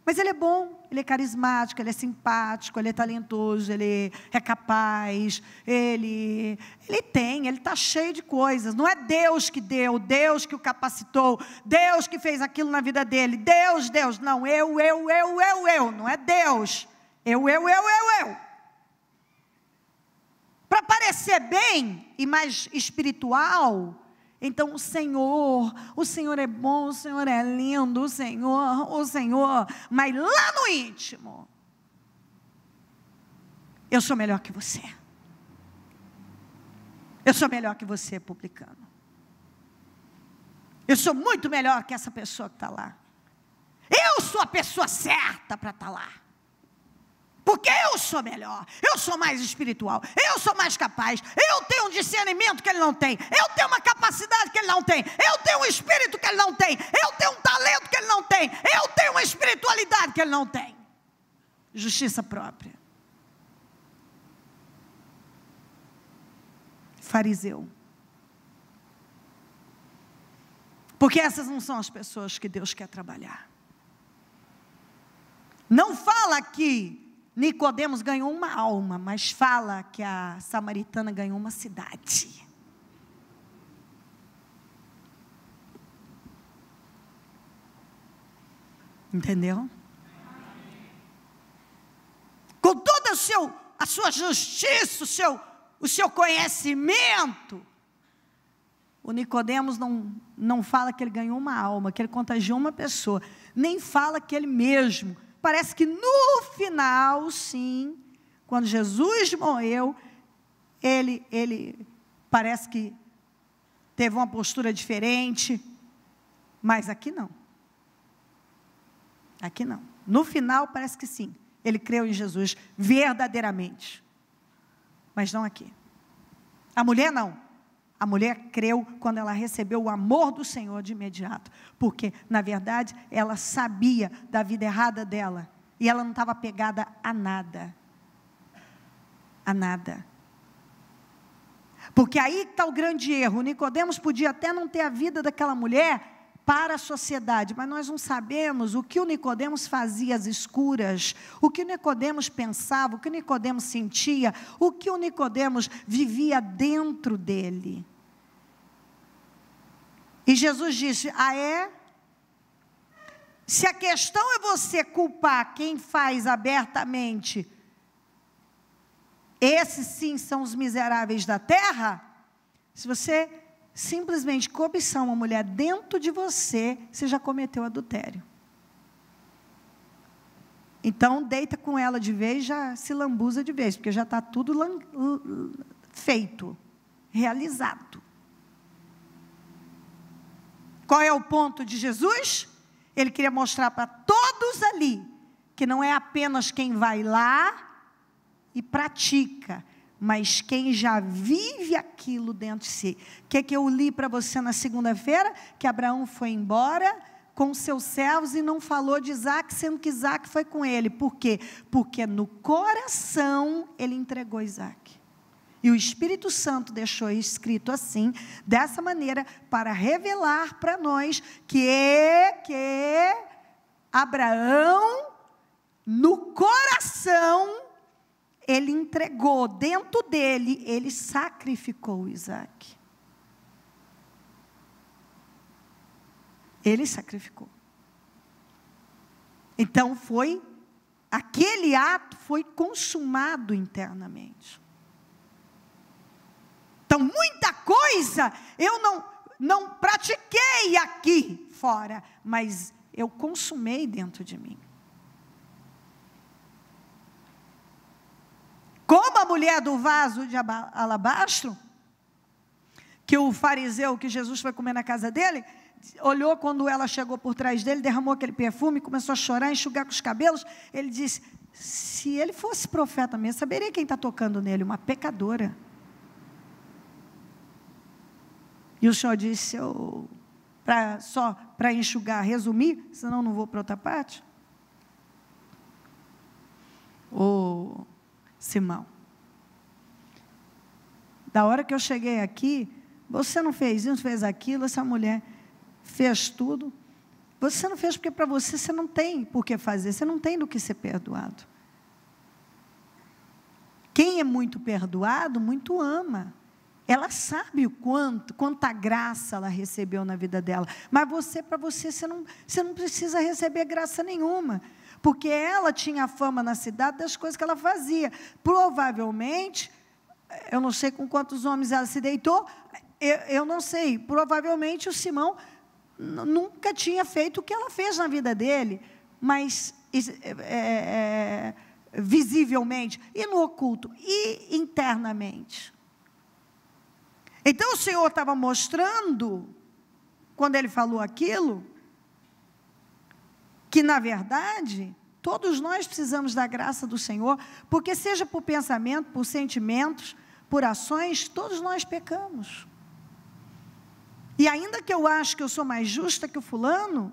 mas ele é bom, ele é carismático, ele é simpático, ele é talentoso, ele é capaz, ele está cheio de coisas. Não é Deus que deu, Deus que o capacitou, Deus que fez aquilo na vida dele, Deus, não, eu, não é Deus, eu. Para parecer bem e mais espiritual, então o Senhor é bom, o Senhor é lindo, o Senhor, mas lá no íntimo, eu sou melhor que você. Eu sou melhor que você, publicano. Eu sou muito melhor que essa pessoa que está lá. Eu sou a pessoa certa para estar lá. Porque eu sou melhor, eu sou mais espiritual, eu sou mais capaz, eu tenho um discernimento que ele não tem, eu tenho uma capacidade que ele não tem, eu tenho um espírito que ele não tem, eu tenho um talento que ele não tem, eu tenho uma espiritualidade que ele não tem. Justiça própria. Fariseu. Porque essas não são as pessoas que Deus quer trabalhar. Não fala que Nicodemos ganhou uma alma, mas fala que a samaritana ganhou uma cidade. Entendeu? Com toda a sua justiça, o seu conhecimento, o Nicodemos não fala que ele ganhou uma alma, que ele contagiou uma pessoa, nem fala que ele mesmo. Parece que no final, sim, quando Jesus morreu, ele parece que teve uma postura diferente, mas aqui não. Aqui não. No final, parece que sim, ele creu em Jesus verdadeiramente, mas não aqui. A mulher não. A mulher creu quando ela recebeu o amor do Senhor de imediato, porque, na verdade, ela sabia da vida errada dela, e ela não estava apegada a nada. A nada. Porque aí está o grande erro. Nicodemos podia até não ter a vida daquela mulher para a sociedade, mas nós não sabemos o que o Nicodemos fazia às escuras, o que o Nicodemos pensava, o que o Nicodemos sentia, o que o Nicodemos vivia dentro dele. E Jesus disse: ah, é? Se a questão é você culpar quem faz abertamente, esses sim são os miseráveis da terra, se você simplesmente cobiçar uma mulher dentro de você, você já cometeu adultério. Então, deita com ela de vez, já se lambuza de vez, porque já está tudo feito, realizado. Qual é o ponto de Jesus? Ele queria mostrar para todos ali, que não é apenas quem vai lá e pratica, mas quem já vive aquilo dentro de si. O que eu li para você na segunda-feira? Que Abraão foi embora com seus servos e não falou de Isaac, sendo que Isaac foi com ele. Por quê? Porque no coração ele entregou Isaac. E o Espírito Santo deixou escrito assim, dessa maneira, para revelar para nós que Abraão, no coração, ele entregou, dentro dele, ele sacrificou Isaac. Ele sacrificou. Então aquele ato foi consumado internamente. Então, muita coisa eu não pratiquei aqui fora, mas eu consumei dentro de mim. Como a mulher do vaso de alabastro, que o fariseu, que Jesus foi comer na casa dele, olhou quando ela chegou por trás dele, derramou aquele perfume, começou a chorar, enxugar com os cabelos. Ele disse: se ele fosse profeta mesmo, saberia quem está tocando nele? Uma pecadora. E o Senhor disse: só para enxugar, resumir, senão não vou para outra parte. Simão, da hora que eu cheguei aqui, você não fez isso, não fez aquilo, essa mulher fez tudo. Você não fez porque para você não tem por que fazer, você não tem do que ser perdoado. Quem é muito perdoado, muito ama. Ela sabe o quanta graça ela recebeu na vida dela. Mas para você não precisa receber graça nenhuma. Porque ela tinha fama na cidade das coisas que ela fazia. Provavelmente, eu não sei com quantos homens ela se deitou, eu não sei, provavelmente o Simão nunca tinha feito o que ela fez na vida dele, mas visivelmente, e no oculto, e internamente. Então o Senhor estava mostrando, quando ele falou aquilo, que na verdade, todos nós precisamos da graça do Senhor, porque seja por pensamento, por sentimentos, por ações, todos nós pecamos. E ainda que eu acho que eu sou mais justa que o fulano,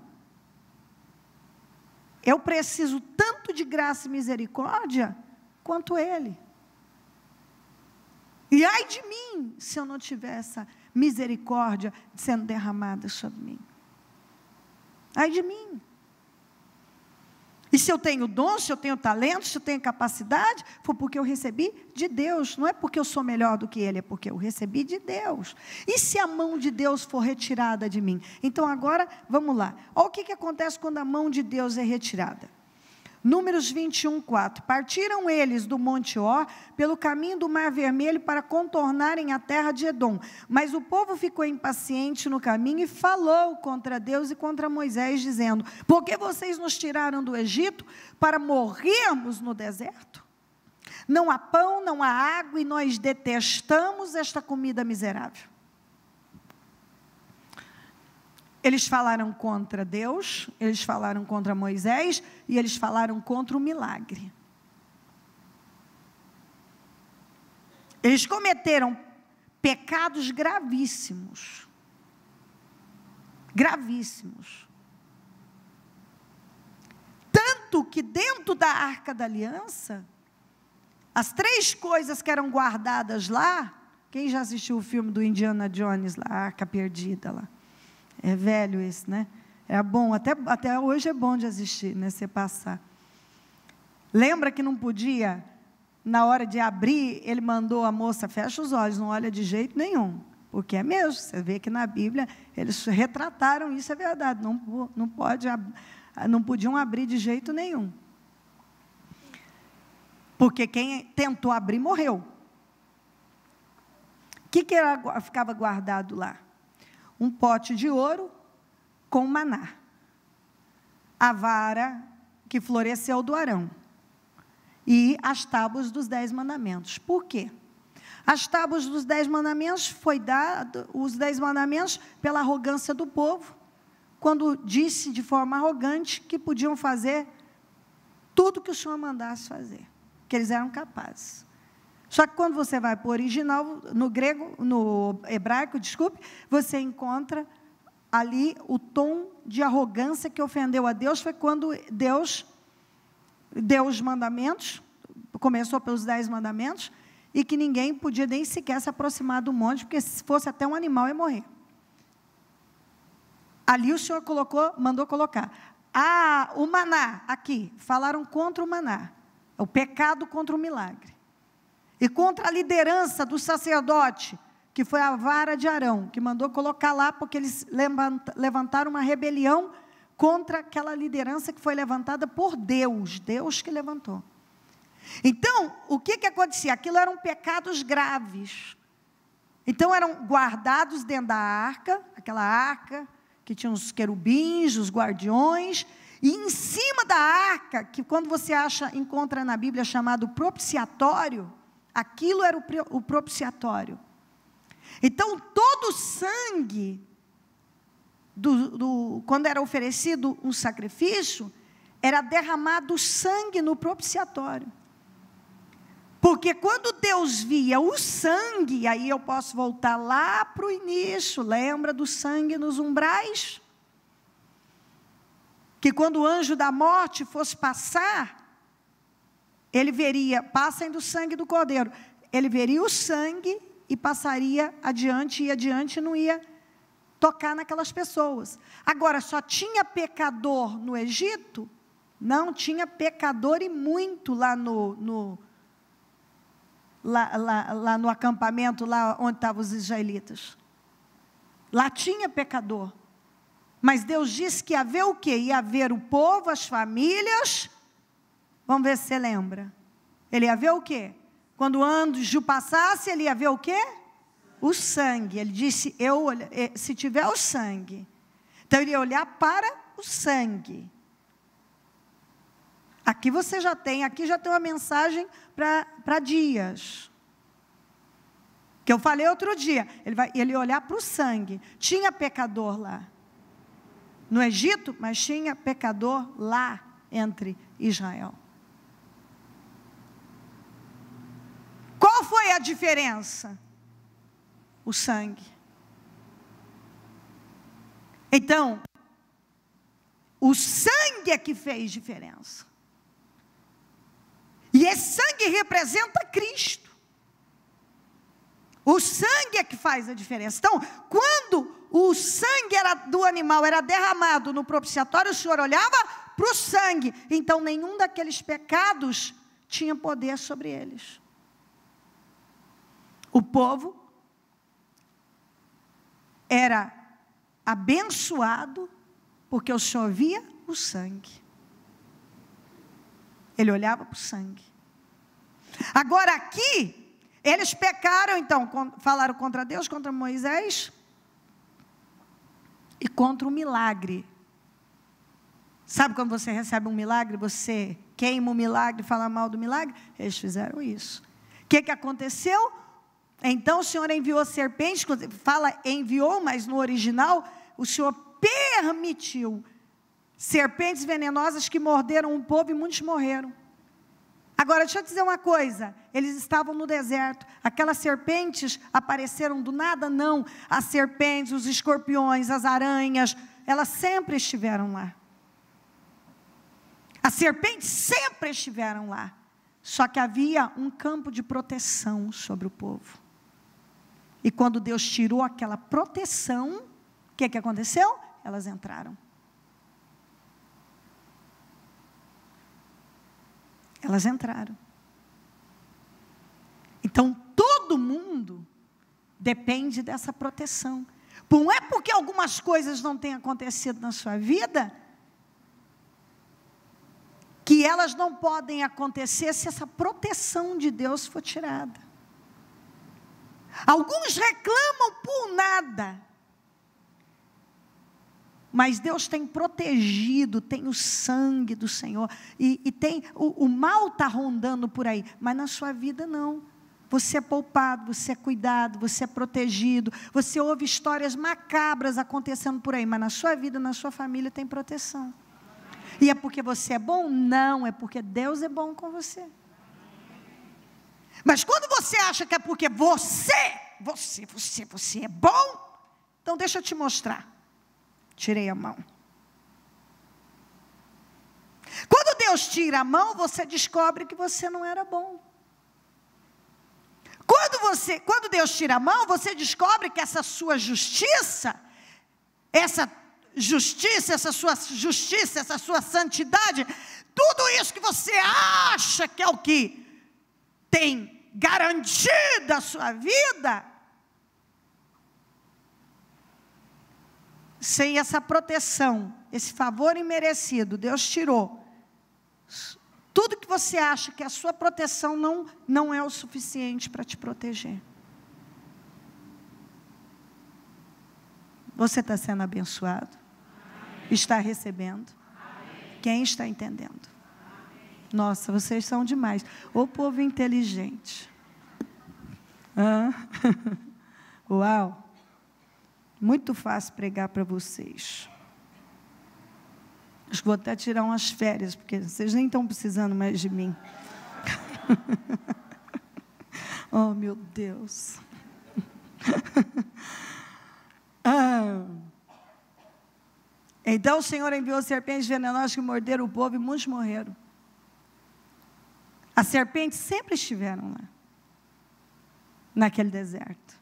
eu preciso tanto de graça e misericórdia, quanto ele. E ai de mim, se eu não tiver essa misericórdia sendo derramada sobre mim. Ai de mim. E se eu tenho dom, se eu tenho talento, se eu tenho capacidade, foi porque eu recebi de Deus. Não é porque eu sou melhor do que ele, é porque eu recebi de Deus. E se a mão de Deus for retirada de mim? Então agora, vamos lá. Olha o que acontece quando a mão de Deus é retirada. Números 21:4. Partiram eles do Monte Or, pelo caminho do Mar Vermelho, para contornarem a terra de Edom. Mas o povo ficou impaciente no caminho e falou contra Deus e contra Moisés, dizendo: por que vocês nos tiraram do Egito para morrermos no deserto? Não há pão, não há água, e nós detestamos esta comida miserável. Eles falaram contra Deus, eles falaram contra Moisés, e eles falaram contra o milagre. Eles cometeram pecados gravíssimos. Gravíssimos. Tanto que dentro da Arca da Aliança, as 3 coisas que eram guardadas lá, quem já assistiu o filme do Indiana Jones, lá, a Arca Perdida, lá? É velho esse, né? É bom, até hoje é bom de assistir, né? Você passar. Lembra que não podia, na hora de abrir, ele mandou a moça, fecha os olhos, não olha de jeito nenhum. Porque é mesmo, você vê que na Bíblia, eles retrataram isso, é verdade, não podiam abrir de jeito nenhum. Porque quem tentou abrir, morreu. O que ficava guardado lá? Um pote de ouro com maná. A vara que floresceu do Arão. E as tábuas dos 10 mandamentos. Por quê? As tábuas dos 10 mandamentos foi dado, os 10 mandamentos, pela arrogância do povo, quando disse de forma arrogante que podiam fazer tudo que o Senhor mandasse fazer, que eles eram capazes. Só que quando você vai para o original, no grego, no hebraico, desculpe, você encontra ali o tom de arrogância que ofendeu a Deus, foi quando Deus deu os mandamentos, começou pelos 10 mandamentos, e que ninguém podia nem sequer se aproximar do monte, porque se fosse até um animal ia morrer. Ali o Senhor mandou colocar. O maná, aqui, falaram contra o maná, o pecado contra o milagre. E contra a liderança do sacerdote, que foi a vara de Arão, que mandou colocar lá, porque eles levantaram uma rebelião contra aquela liderança que foi levantada por Deus, Deus que levantou. Então, o que acontecia? Aquilo eram pecados graves. Então, eram guardados dentro da arca, aquela arca que tinha os querubins, os guardiões, e em cima da arca, que quando você encontra na Bíblia chamado propiciatório, aquilo era o propiciatório. Então, todo o sangue, quando era oferecido um sacrifício, era derramado sangue no propiciatório. Porque quando Deus via o sangue, aí eu posso voltar lá para o início, lembra do sangue nos umbrais? Que quando o anjo da morte fosse passar, ele veria, passem do sangue do cordeiro, ele veria o sangue e passaria adiante, e adiante não ia tocar naquelas pessoas. Agora, só tinha pecador no Egito? Não, tinha pecador e muito lá no acampamento, lá onde estavam os israelitas. Lá tinha pecador. Mas Deus disse que ia haver o quê? Ia haver o povo, as famílias. Vamos ver se você lembra. Ele ia ver o quê? Quando o anjo passasse, ele ia ver o quê? O sangue. Ele disse, se tiver o sangue. Então, ele ia olhar para o sangue. Aqui já tem uma mensagem para dias. Que eu falei outro dia. Ele ia olhar para o sangue. Tinha pecador lá. No Egito, mas tinha pecador lá entre Israel. Qual foi a diferença? O sangue. Então, o sangue é que fez diferença. E esse sangue representa Cristo. O sangue é que faz a diferença. Então, quando o sangue do animal era derramado no propiciatório, o Senhor olhava para o sangue. Então, nenhum daqueles pecados tinha poder sobre eles. O povo era abençoado porque o Senhor via o sangue. Ele olhava para o sangue. Agora aqui, eles pecaram, então, falaram contra Deus, contra Moisés e contra o milagre. Sabe quando você recebe um milagre, você queima o milagre, fala mal do milagre? Eles fizeram isso. O que aconteceu? Então o Senhor enviou serpentes, fala enviou, mas no original, o Senhor permitiu serpentes venenosas que morderam o povo e muitos morreram. Agora, deixa eu dizer uma coisa, eles estavam no deserto, aquelas serpentes apareceram do nada? Não, as serpentes, os escorpiões, as aranhas, elas sempre estiveram lá. As serpentes sempre estiveram lá, só que havia um campo de proteção sobre o povo. E quando Deus tirou aquela proteção, o que aconteceu? Elas entraram. Elas entraram. Então, todo mundo depende dessa proteção. Não é porque algumas coisas não têm acontecido na sua vida, que elas não podem acontecer se essa proteção de Deus for tirada. Alguns reclamam por nada, mas Deus tem protegido, tem o sangue do Senhor, e tem, o mal está rondando por aí, mas na sua vida não. Você é poupado, você é cuidado, você é protegido, você ouve histórias macabras acontecendo por aí, mas na sua vida, na sua família tem proteção. E é porque você é bom? Não, é porque Deus é bom com você. Mas quando você acha que é porque você é bom, então deixa eu te mostrar. Tirei a mão. Quando Deus tira a mão, você descobre que você não era bom. Quando Deus tira a mão, você descobre que essa sua justiça, essa sua santidade, tudo isso que você acha que é o que tem garantido a sua vida, sem essa proteção, esse favor imerecido, Deus tirou. Tudo que você acha que a sua proteção não é o suficiente para te proteger. Você está sendo abençoado? Amém. Está recebendo? Amém. Quem está entendendo? Amém. Nossa, vocês são demais. Ô povo inteligente. Uau. Muito fácil pregar para vocês. Acho que vou até tirar umas férias, porque vocês nem estão precisando mais de mim. Oh, meu Deus. Então o Senhor enviou serpentes venenosas que morderam o povo e muitos morreram. As serpentes sempre estiveram lá, naquele deserto.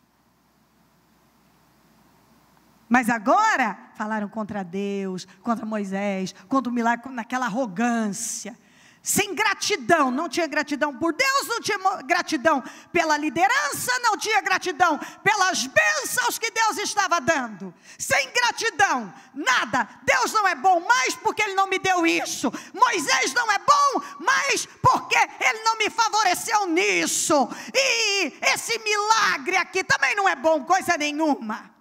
Mas agora falaram contra Deus, contra Moisés, contra o milagre, naquela arrogância, sem gratidão. Não tinha gratidão por Deus, não tinha gratidão pela liderança, não tinha gratidão pelas bênçãos que Deus estava dando. Sem gratidão, nada. Deus não é bom mais porque Ele não me deu isso. Moisés não é bom mais porque Ele não me favoreceu nisso. E esse milagre aqui também não é bom coisa nenhuma.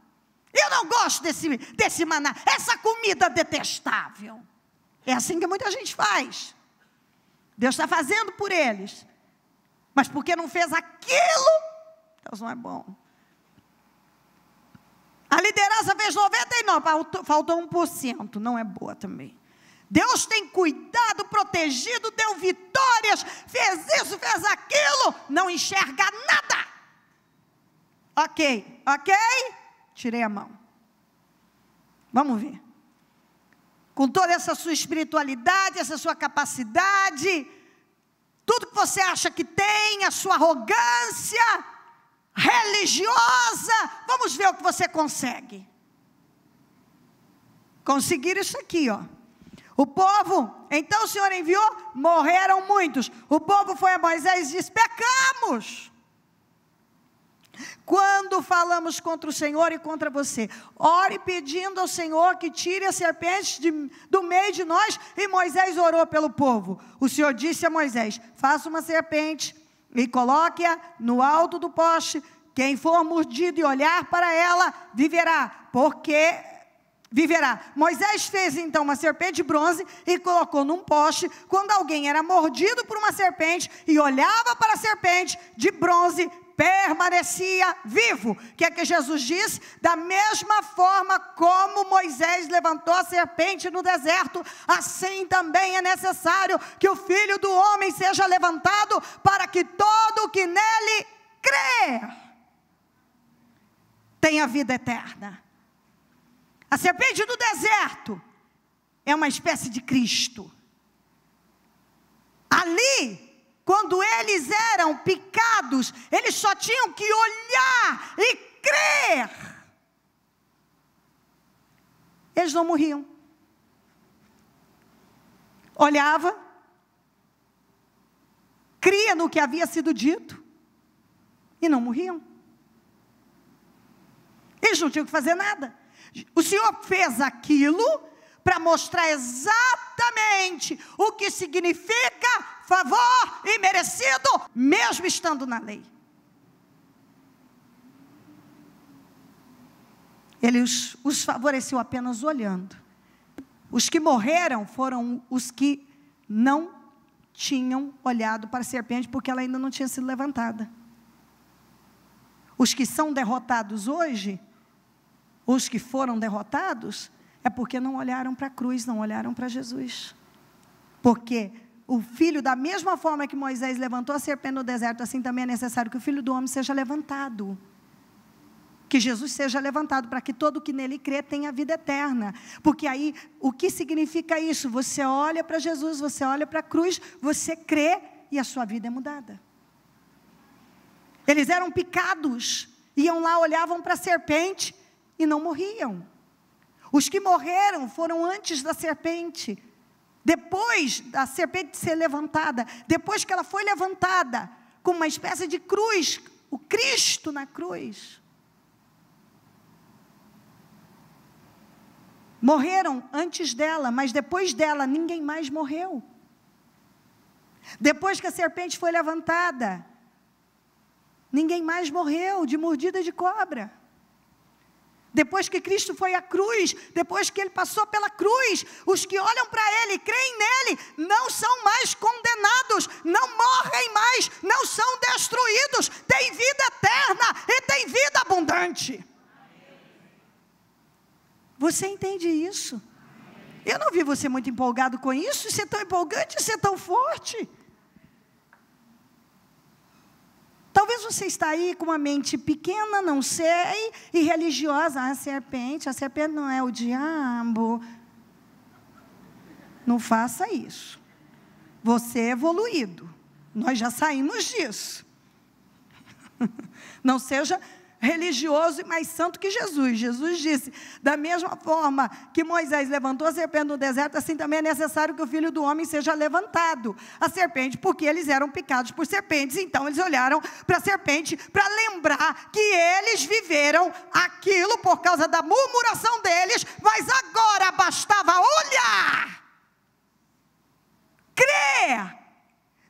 Eu não gosto desse maná, essa comida detestável. É assim que muita gente faz. Deus está fazendo por eles, mas porque não fez aquilo, Deus não é bom. A liderança fez 99%, faltou 1%, não é boa também. Deus tem cuidado, protegido, deu vitórias, fez isso, fez aquilo, não enxerga nada. Ok? Tirei a mão. Vamos ver. Com toda essa sua espiritualidade, essa sua capacidade, tudo que você acha que tem, a sua arrogância religiosa, vamos ver o que você consegue. Conseguir isso aqui, ó. O povo, então o Senhor enviou, morreram muitos. O povo foi a Moisés e disse: pecamos. Quando falamos contra o Senhor e contra você, ore pedindo ao Senhor que tire as serpentes do meio de nós. E Moisés orou pelo povo. O Senhor disse a Moisés: faça uma serpente e coloque-a no alto do poste. Quem for mordido e olhar para ela, viverá, porque viverá. Moisés fez então uma serpente de bronze e colocou num poste. Quando alguém era mordido por uma serpente e olhava para a serpente de bronze, permanecia vivo. O que é que Jesus disse? Da mesma forma como Moisés levantou a serpente no deserto, assim também é necessário que o Filho do Homem seja levantado, para que todo o que nele crê tenha vida eterna. A serpente do deserto é uma espécie de Cristo. Ali, quando eles eram picados, eles só tinham que olhar e crer. Eles não morriam. Olhava, cria no que havia sido dito e não morriam. Eles não tinham que fazer nada. O Senhor fez aquilo para mostrar exatamente o que significa favor imerecido, mesmo estando na lei. Ele os favoreceu apenas olhando. Os que morreram foram os que não tinham olhado para a serpente, porque ela ainda não tinha sido levantada. Os que são derrotados hoje, os que foram derrotados, é porque não olharam para a cruz, não olharam para Jesus. Porque o Filho, da mesma forma que Moisés levantou a serpente no deserto, assim também é necessário que o Filho do Homem seja levantado. Que Jesus seja levantado, para que todo o que nele crê tenha vida eterna. Porque aí, o que significa isso? Você olha para Jesus, você olha para a cruz, você crê e a sua vida é mudada. Eles eram picados, iam lá, olhavam para a serpente e não morriam. Os que morreram foram antes da serpente. Depois da serpente ser levantada, depois que ela foi levantada, com uma espécie de cruz, o Cristo na cruz. Morreram antes dela, mas depois dela ninguém mais morreu. Depois que a serpente foi levantada, ninguém mais morreu de mordida de cobra. Depois que Cristo foi à cruz, depois que Ele passou pela cruz, os que olham para Ele e creem nele, não são mais condenados, não morrem mais, não são destruídos, têm vida eterna e têm vida abundante. Você entende isso? Eu não vi você muito empolgado com isso, isso é tão empolgante, isso é tão forte. Talvez você está aí com uma mente pequena, não sei, e religiosa. A serpente não é o diabo. Não faça isso. Você é evoluído. Nós já saímos disso. Não seja religioso e mais santo que Jesus. Jesus disse, da mesma forma que Moisés levantou a serpente no deserto, assim também é necessário que o Filho do Homem seja levantado. A serpente, porque eles eram picados por serpentes, então eles olharam para a serpente para lembrar que eles viveram aquilo por causa da murmuração deles, mas agora bastava olhar, crer.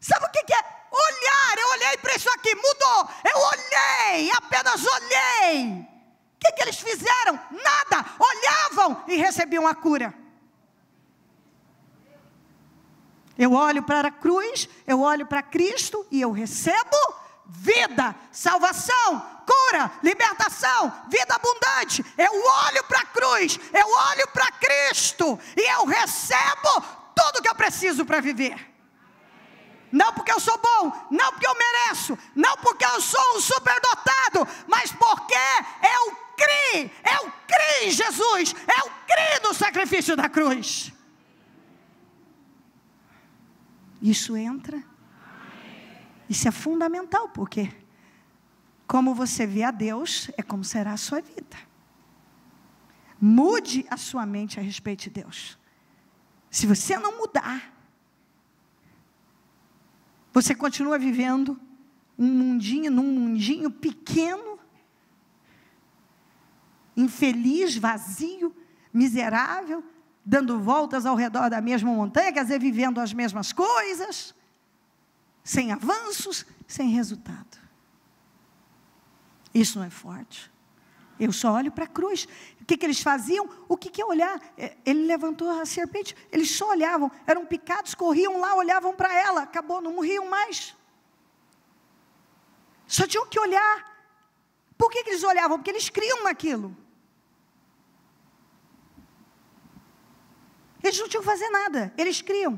Sabe o que é? Olhar, eu olhei para isso aqui, mudou, eu olhei, apenas olhei. O que eles fizeram? Nada, olhavam e recebiam a cura. Eu olho para a cruz, eu olho para Cristo e eu recebo vida, salvação, cura, libertação, vida abundante. Eu olho para a cruz, eu olho para Cristo e eu recebo tudo que eu preciso para viver. Não porque eu sou bom, não porque eu mereço, não porque eu sou um superdotado, mas porque eu criei em Jesus, eu criei no sacrifício da cruz. Isso entra, isso é fundamental, porque como você vê a Deus, é como será a sua vida. Mude a sua mente a respeito de Deus. Se você não mudar, você continua vivendo num mundinho pequeno, infeliz, vazio, miserável, dando voltas ao redor da mesma montanha, quer dizer, vivendo as mesmas coisas, sem avanços, sem resultado. Isso não é forte. Eu só olho para a cruz. O que eles faziam? O que é olhar? Ele levantou a serpente, eles só olhavam, eram picados, corriam lá, olhavam para ela, acabou, não morriam mais. Só tinham que olhar. Por que eles olhavam? Porque eles criam naquilo. Eles não tinham que fazer nada, eles criam.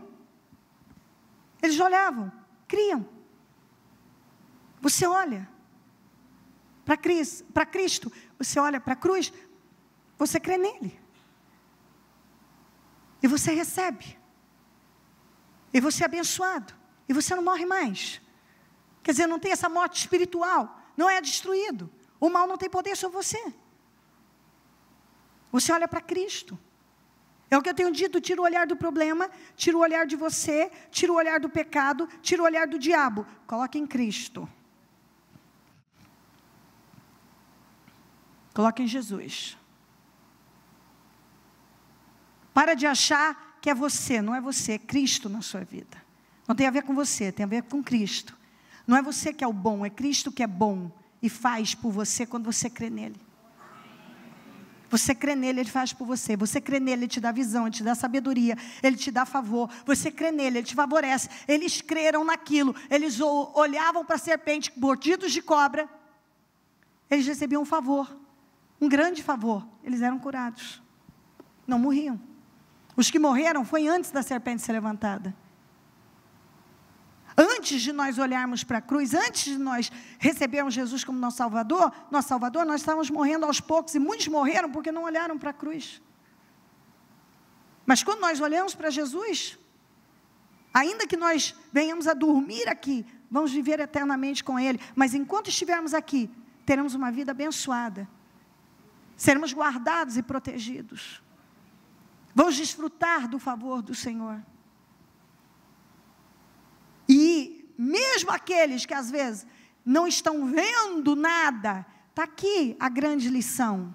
Eles olhavam, criam. Você olha para Cristo, você olha para a cruz, você crê nele. E você recebe. E você é abençoado. E você não morre mais. Quer dizer, não tem essa morte espiritual. Não é destruído. O mal não tem poder sobre você. Você olha para Cristo. É o que eu tenho dito, tira o olhar do problema, tira o olhar de você, tira o olhar do pecado, tira o olhar do diabo. Coloque em Cristo. Coloque em Jesus. Para de achar que é você, não é você, é Cristo na sua vida. Não tem a ver com você, tem a ver com Cristo. Não é você que é o bom, é Cristo que é bom e faz por você quando você crê nele. Você crê nele, ele faz por você. Você crê nele, ele te dá visão, ele te dá sabedoria, ele te dá favor. Você crê nele, ele te favorece. Eles creram naquilo. Eles olhavam para a serpente, mordidos de cobra. Eles recebiam um favor, um grande favor. Eles eram curados. Não morriam. Os que morreram foi antes da serpente ser levantada. Antes de nós olharmos para a cruz, antes de nós recebermos Jesus como nosso Salvador, nós estávamos morrendo aos poucos, e muitos morreram porque não olharam para a cruz. Mas quando nós olhamos para Jesus, ainda que nós venhamos a dormir aqui, vamos viver eternamente com Ele, mas enquanto estivermos aqui, teremos uma vida abençoada, seremos guardados e protegidos, vamos desfrutar do favor do Senhor. E mesmo aqueles que às vezes não estão vendo nada, está aqui a grande lição.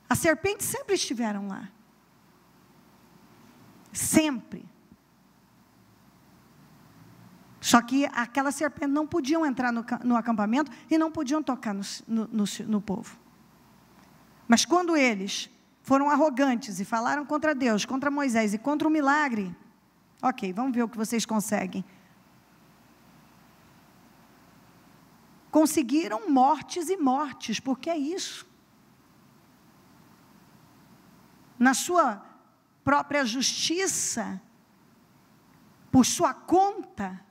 As serpentes sempre estiveram lá. Sempre. Só que aquelas serpentes não podiam entrar no acampamento e não podiam tocar no povo. Mas quando eles foram arrogantes e falaram contra Deus, contra Moisés e contra o milagre, ok, vamos ver o que vocês conseguem. Conseguiram mortes e mortes, porque é isso. Na sua própria justiça, por sua conta,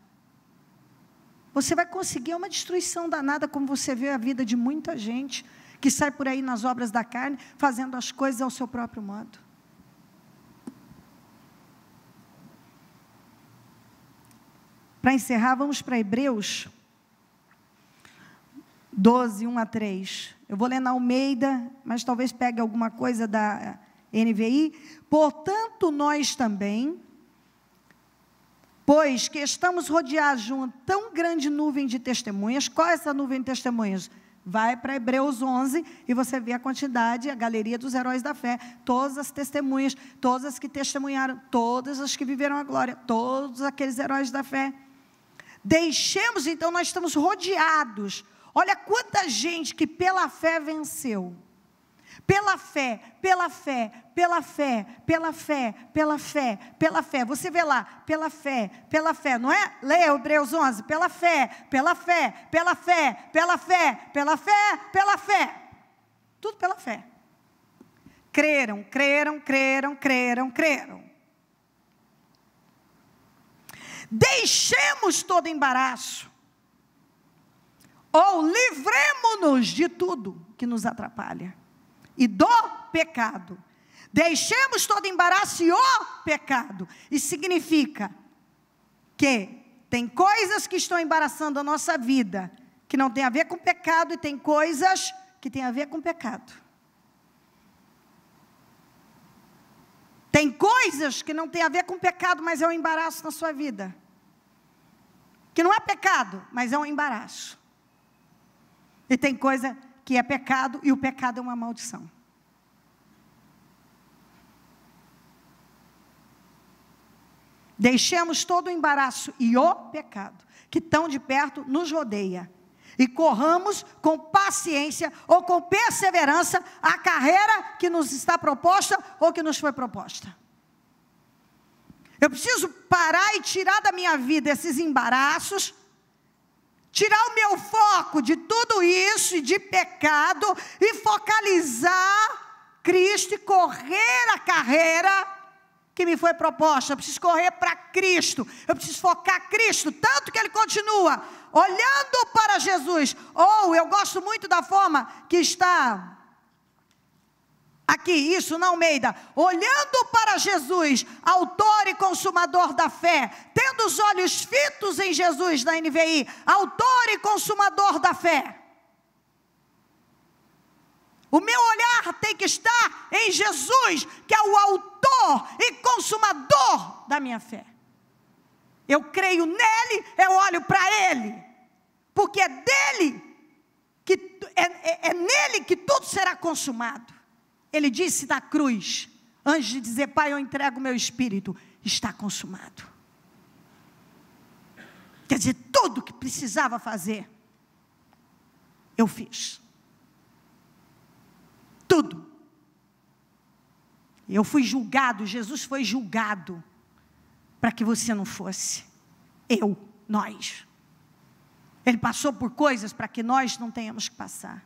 você vai conseguir uma destruição danada, como você vê a vida de muita gente, que sai por aí nas obras da carne, fazendo as coisas ao seu próprio modo. Para encerrar, vamos para Hebreus 12, 1 a 3. Eu vou ler na Almeida, mas talvez pegue alguma coisa da NVI. Portanto, nós também, pois que estamos rodeados de uma tão grande nuvem de testemunhas. Qual é essa nuvem de testemunhas? Vai para Hebreus 11 e você vê a quantidade, a galeria dos heróis da fé, todas as testemunhas, todas as que testemunharam, todas as que viveram a glória, todos aqueles heróis da fé. Deixemos, então, nós estamos rodeados. Olha quanta gente que pela fé venceu. Pela fé, pela fé, pela fé, pela fé, pela fé, pela fé. Você vê lá, pela fé, não é? Leia Hebreus 11, pela fé, pela fé, pela fé, pela fé, pela fé, pela fé. Tudo pela fé. Creram, creram, creram, creram, creram. Deixemos todo embaraço, ou livremo-nos de tudo que nos atrapalha, e do pecado. Deixemos todo embaraço e o pecado. Isso significa que tem coisas que estão embaraçando a nossa vida, que não tem a ver com pecado, e tem coisas que tem a ver com pecado. Tem coisas que não tem a ver com pecado, mas é um embaraço na sua vida. Que não é pecado, mas é um embaraço. E tem coisa que é pecado, e o pecado é uma maldição. Deixemos todo o embaraço e o pecado, que tão de perto nos rodeia, e corramos com paciência ou com perseverança a carreira que nos está proposta ou que nos foi proposta. Eu preciso parar e tirar da minha vida esses embaraços, tirar o meu foco de tudo isso e de pecado e focalizar Cristo e correr a carreira que me foi proposta. Eu preciso correr para Cristo, eu preciso focar Cristo, tanto que ele continua olhando para Jesus. Ou eu gosto muito da forma que está aqui, isso na Almeida, olhando para Jesus, autor e consumador da fé, tendo os olhos fitos em Jesus, na NVI, autor e consumador da fé. O meu olhar tem que estar em Jesus, que é o autor e consumador da minha fé. Eu creio nele, eu olho para ele, porque é nele que tudo será consumado. Ele disse na cruz, antes de dizer: Pai, eu entrego o meu espírito, está consumado. Quer dizer, tudo que precisava fazer, eu fiz. Tudo. Eu fui julgado, Jesus foi julgado, para que você não fosse. Nós. Ele passou por coisas para que nós não tenhamos que passar.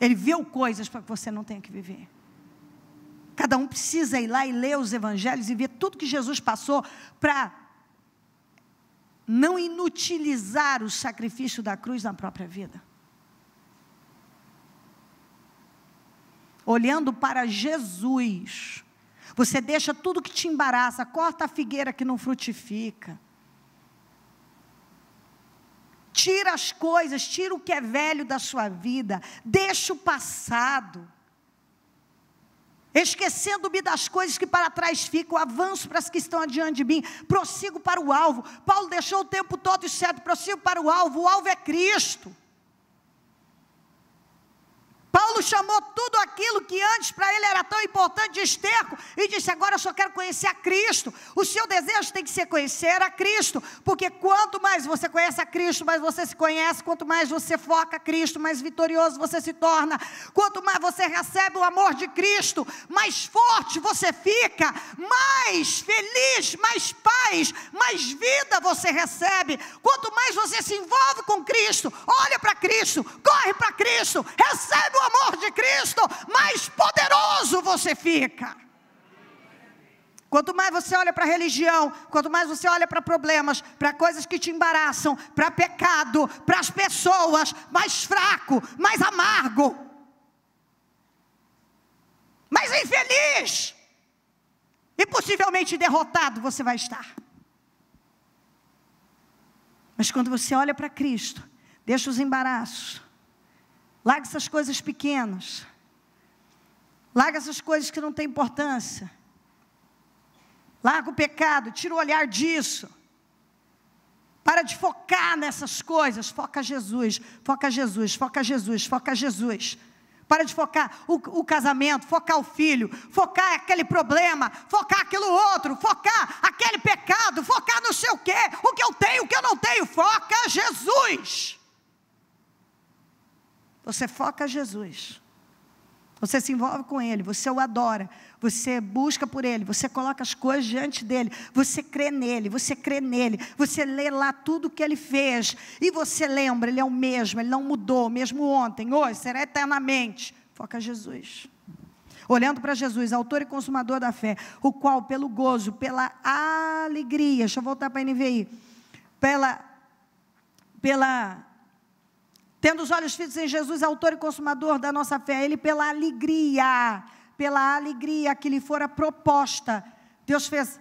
Ele viu coisas para que você não tenha que viver. Cada um precisa ir lá e ler os evangelhos e ver tudo que Jesus passou, para não inutilizar o sacrifício da cruz na própria vida. Olhando para Jesus, você deixa tudo que te embaraça, corta a figueira que não frutifica, tira as coisas, tira o que é velho da sua vida, deixa o passado, esquecendo-me das coisas que para trás ficam, avanço para as que estão adiante de mim, prossigo para o alvo. Paulo deixou o tempo todo certo, prossigo para o alvo é Cristo. Paulo chamou tudo aquilo que antes para ele era tão importante de esterco, e disse: agora eu só quero conhecer a Cristo. O seu desejo tem que ser conhecer a Cristo, porque quanto mais você conhece a Cristo, mais você se conhece. Quanto mais você foca a Cristo, mais vitorioso você se torna. Quanto mais você recebe o amor de Cristo, mais forte você fica, mais feliz, mais paz, mais vida você recebe. Quanto mais você se envolve com Cristo, olha para Cristo, corre para Cristo, recebe o amor de Cristo, mais poderoso você fica. Quanto mais você olha para a religião, quanto mais você olha para problemas, para coisas que te embaraçam, para pecado, para as pessoas, mais fraco, mais amargo, mais infeliz e possivelmente derrotado você vai estar. Mas quando você olha para Cristo, deixa os embaraços, larga essas coisas pequenas, larga essas coisas que não têm importância, larga o pecado, tira o olhar disso, para de focar nessas coisas, foca Jesus, foca Jesus, foca Jesus, foca Jesus. Para de focar o casamento, focar o filho, focar aquele problema, focar aquilo outro, focar aquele pecado, focar no sei o que eu tenho, o que eu não tenho, foca Jesus. Você foca Jesus, você se envolve com Ele, você o adora, você busca por Ele, você coloca as coisas diante dEle, você crê nele, você lê lá tudo que Ele fez, e você lembra, Ele é o mesmo, Ele não mudou, mesmo ontem, hoje, será eternamente. Foca Jesus, olhando para Jesus, autor e consumador da fé, o qual pelo gozo, pela alegria, deixa eu voltar para a NVI, tendo os olhos fitos em Jesus, autor e consumador da nossa fé, Ele pela alegria que lhe fora proposta, Deus fez,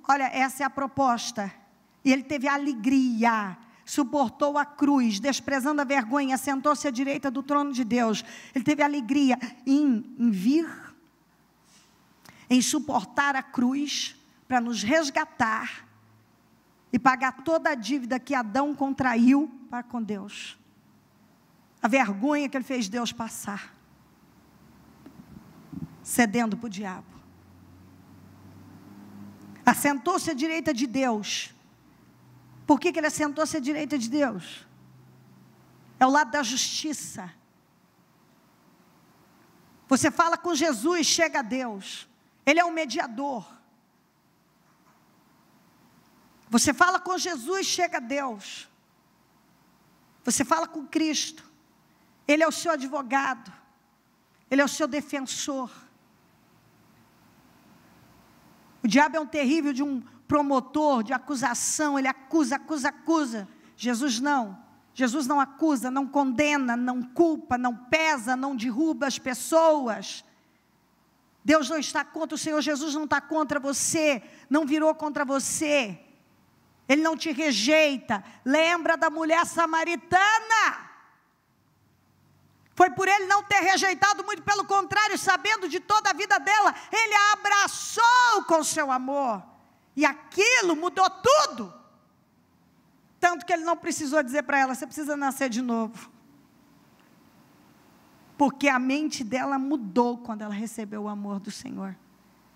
olha, essa é a proposta, e Ele teve alegria, suportou a cruz, desprezando a vergonha, sentou-se à direita do trono de Deus. Ele teve alegria em vir, em suportar a cruz, para nos resgatar, e pagar toda a dívida que Adão contraiu para com Deus. A vergonha que ele fez Deus passar, cedendo para o diabo. Assentou-se à direita de Deus. Por que ele assentou-se à direita de Deus? É o lado da justiça. Você fala com Jesus, chega a Deus. Ele é o mediador. Você fala com Jesus, chega a Deus. Você fala com Cristo. Ele é o seu advogado. Ele é o seu defensor. O diabo é um terrível de um promotor, de acusação. Ele acusa, acusa, acusa. Jesus não. Jesus não acusa, não condena, não culpa, não pesa, não derruba as pessoas. Deus não está contra o Senhor Jesus, não está contra você, não virou contra você. Ele não te rejeita. Lembra da mulher samaritana? Foi por ele não ter rejeitado, muito pelo contrário, sabendo de toda a vida dela, ele a abraçou com seu amor. E aquilo mudou tudo. Tanto que ele não precisou dizer para ela, você precisa nascer de novo. Porque a mente dela mudou quando ela recebeu o amor do Senhor.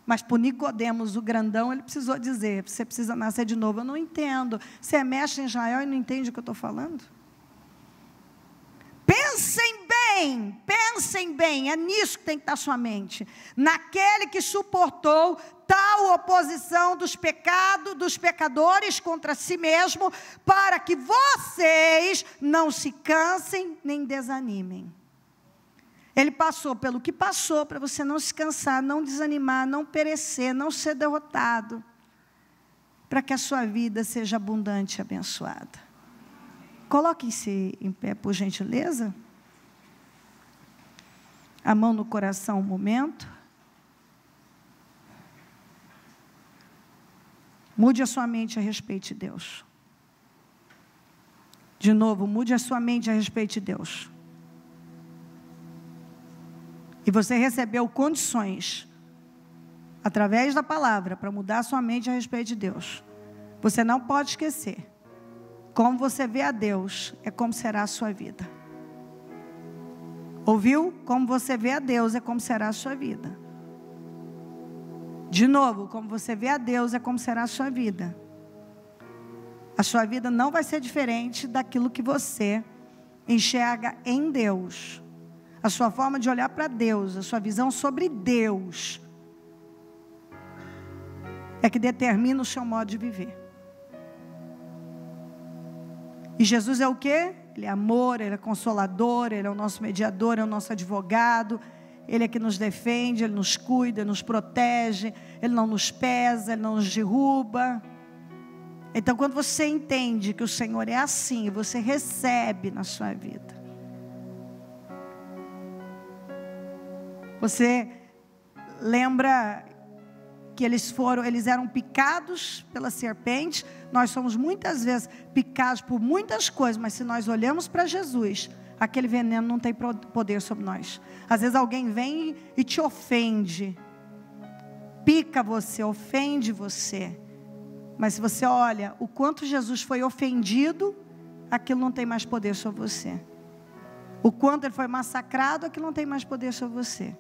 Mas por Nicodemos, o grandão, ele precisou dizer, você precisa nascer de novo. Eu não entendo. Você é mestre em Israel e não entende o que eu estou falando? Pensem bem, é nisso que tem que estar sua mente. Naquele que suportou tal oposição dos pecadores contra si mesmo, para que vocês não se cansem nem desanimem. Ele passou pelo que passou, para você não se cansar, não desanimar, não perecer, não ser derrotado, para que a sua vida seja abundante e abençoada. Coloquem-se em pé, por gentileza. A mão no coração um momento. Mude a sua mente a respeito de Deus. De novo, mude a sua mente a respeito de Deus. E você recebeu condições, através da palavra, para mudar a sua mente a respeito de Deus. Você não pode esquecer. Como você vê a Deus, é como será a sua vida. Ouviu? Como você vê a Deus, é como será a sua vida. De novo, como você vê a Deus, é como será a sua vida. A sua vida não vai ser diferente daquilo que você enxerga em Deus. A sua forma de olhar para Deus, a sua visão sobre Deus, é que determina o seu modo de viver. E Jesus é o quê? Ele é amor, Ele é consolador, Ele é o nosso mediador, é o nosso advogado. Ele é que nos defende, Ele nos cuida, Ele nos protege, Ele não nos pesa, Ele não nos derruba. Então, quando você entende que o Senhor é assim, você recebe na sua vida. Você lembra que eles eram picados pela serpente. Nós somos muitas vezes picados por muitas coisas, mas se nós olhamos para Jesus, aquele veneno não tem poder sobre nós. Às vezes alguém vem e te ofende, pica você, ofende você, mas se você olha o quanto Jesus foi ofendido, aquilo não tem mais poder sobre você. O quanto ele foi massacrado, aquilo não tem mais poder sobre você.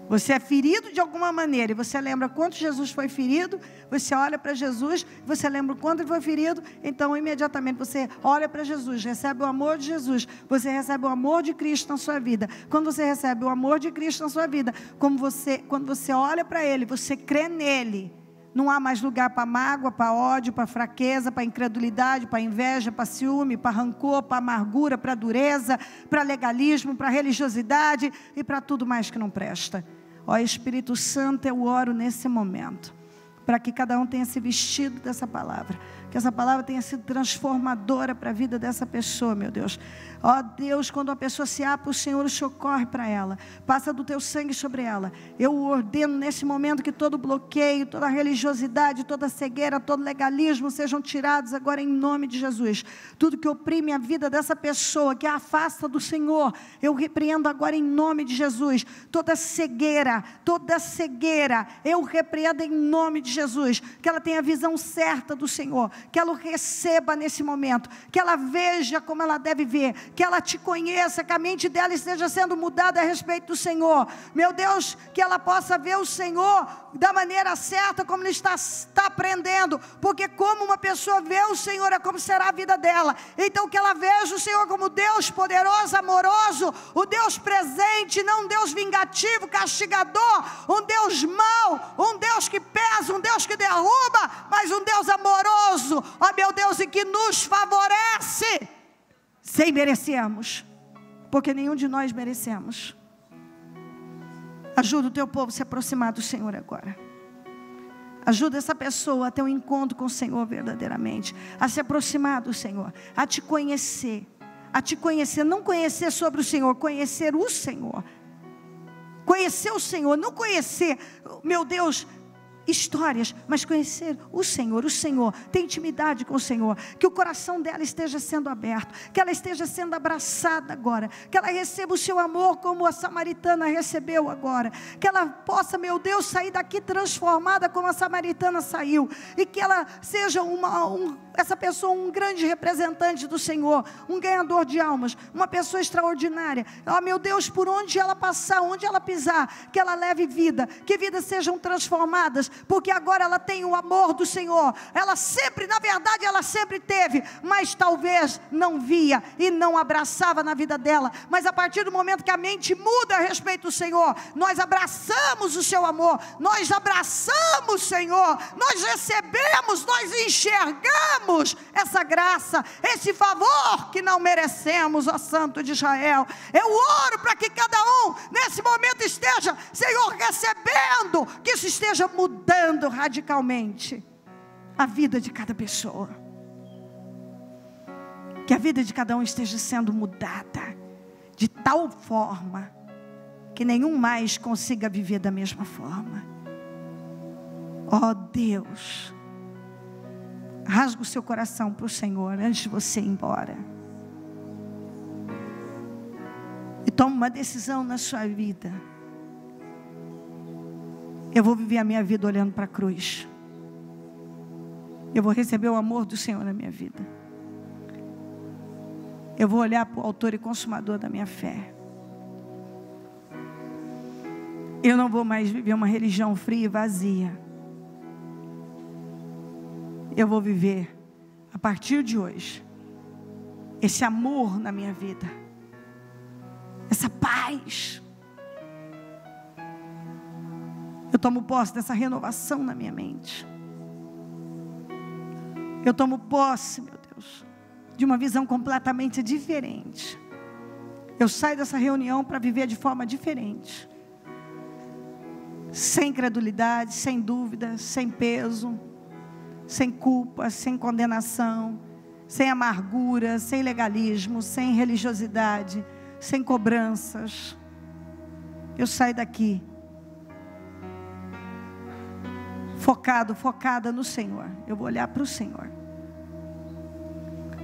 Você é ferido de alguma maneira, e você lembra quanto Jesus foi ferido, você olha para Jesus, você lembra quanto ele foi ferido, então imediatamente você olha para Jesus, recebe o amor de Jesus, você recebe o amor de Cristo na sua vida. Quando você recebe o amor de Cristo na sua vida, quando você olha para Ele, você crê nele, não há mais lugar para mágoa, para ódio, para fraqueza, para incredulidade, para inveja, para ciúme, para rancor, para amargura, para dureza, para legalismo, para religiosidade e para tudo mais que não presta. Ó Espírito Santo, eu oro nesse momento, para que cada um tenha se vestido dessa palavra, que essa palavra tenha sido transformadora para a vida dessa pessoa, meu Deus. Ó Deus, quando a pessoa se abre, o Senhor corre para ela, passa do teu sangue sobre ela. Eu ordeno nesse momento que todo bloqueio, toda religiosidade, toda cegueira, todo legalismo sejam tirados agora em nome de Jesus. Tudo que oprime a vida dessa pessoa, que a afasta do Senhor, eu repreendo agora em nome de Jesus. Toda cegueira, eu repreendo em nome de Jesus, que ela tenha a visão certa do Senhor, que ela o receba nesse momento, que ela veja como ela deve ver, que ela te conheça, que a mente dela esteja sendo mudada a respeito do Senhor. Meu Deus, que ela possa ver o Senhor da maneira certa, como ele está aprendendo, porque como uma pessoa vê o Senhor, é como será a vida dela. Então que ela veja o Senhor como Deus poderoso, amoroso, o Deus presente, não um Deus vingativo, castigador, um Deus mau, um Deus que pesa, um Deus que derruba, mas um Deus amoroso, ó meu Deus, e que nos favorece, sem merecermos, porque nenhum de nós merecemos. Ajuda o teu povo a se aproximar do Senhor agora. Ajuda essa pessoa a ter um encontro com o Senhor verdadeiramente, a se aproximar do Senhor, a te conhecer, não conhecer sobre o Senhor, conhecer o Senhor. Conhecer o Senhor, não conhecer, meu Deus, histórias, mas conhecer o Senhor, ter intimidade com o Senhor, que o coração dela esteja sendo aberto, que ela esteja sendo abraçada agora, que ela receba o seu amor como a samaritana recebeu agora, que ela possa, meu Deus, sair daqui transformada como a samaritana saiu, e que ela seja essa pessoa um grande representante do Senhor, um ganhador de almas, uma pessoa extraordinária. Ó meu Deus, por onde ela passar, onde ela pisar, que ela leve vida, que vidas sejam transformadas, porque agora ela tem o amor do Senhor. Ela sempre, na verdade, ela sempre teve, mas talvez não via e não abraçava na vida dela. Mas a partir do momento que a mente muda a respeito do Senhor, nós abraçamos o seu amor, nós abraçamos o Senhor, nós recebemos, nós enxergamos essa graça, esse favor que não merecemos, ó Santo de Israel. Eu oro para que cada um nesse momento esteja, Senhor, recebendo, que isso esteja mudando radicalmente a vida de cada pessoa, que a vida de cada um esteja sendo mudada de tal forma que nenhum mais consiga viver da mesma forma. Ó Deus, rasga o seu coração para o Senhor antes de você ir embora. E toma uma decisão na sua vida. Eu vou viver a minha vida olhando para a cruz. Eu vou receber o amor do Senhor na minha vida. Eu vou olhar para o autor e consumador da minha fé. Eu não vou mais viver uma religião fria e vazia. Eu vou viver, a partir de hoje, esse amor na minha vida, essa paz. Eu tomo posse dessa renovação na minha mente. Eu tomo posse, meu Deus, de uma visão completamente diferente. Eu saio dessa reunião para viver de forma diferente, sem incredulidade, sem dúvida, sem peso, sem culpa, sem condenação, sem amargura, sem legalismo, sem religiosidade, sem cobranças. Eu saio daqui focada no Senhor. Eu vou olhar para o Senhor,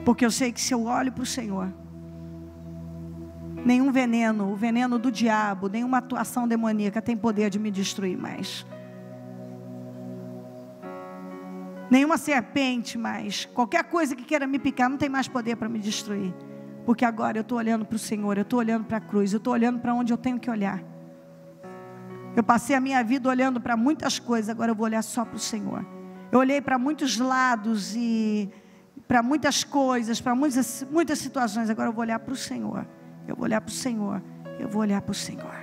porque eu sei que se eu olho para o Senhor, nenhum veneno, o veneno do diabo, nenhuma atuação demoníaca tem poder de me destruir mais. Nenhuma serpente mais, qualquer coisa que queira me picar, não tem mais poder para me destruir. Porque agora eu estou olhando para o Senhor, eu estou olhando para a cruz, eu estou olhando para onde eu tenho que olhar. Eu passei a minha vida olhando para muitas coisas, agora eu vou olhar só para o Senhor. Eu olhei para muitos lados e para muitas coisas, para muitas situações, agora eu vou olhar para o Senhor. Eu vou olhar para o Senhor, eu vou olhar para o Senhor.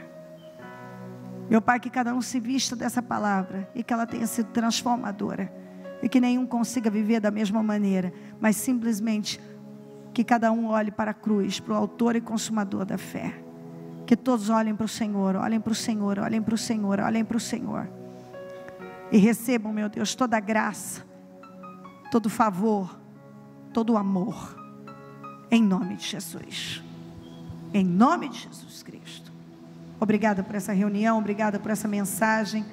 Meu Pai, que cada um se vista dessa palavra e que ela tenha sido transformadora. E que nenhum consiga viver da mesma maneira, mas simplesmente que cada um olhe para a cruz, para o autor e consumador da fé. Que todos olhem para o Senhor, olhem para o Senhor, olhem para o Senhor, olhem para o Senhor. E recebam, meu Deus, toda a graça, todo o favor, todo o amor, em nome de Jesus. Em nome de Jesus Cristo. Obrigada por essa reunião, obrigada por essa mensagem.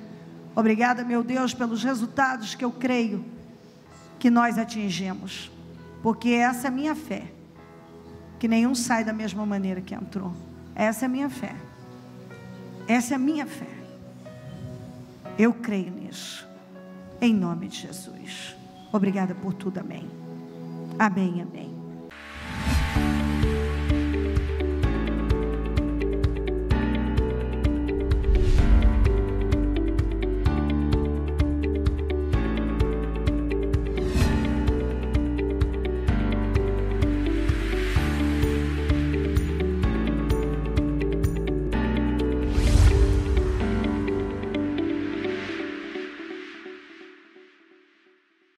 Obrigada, meu Deus, pelos resultados que eu creio que nós atingimos. Porque essa é a minha fé. Que nenhum sai da mesma maneira que entrou. Essa é a minha fé. Essa é a minha fé. Eu creio nisso. Em nome de Jesus. Obrigada por tudo, amém. Amém, amém.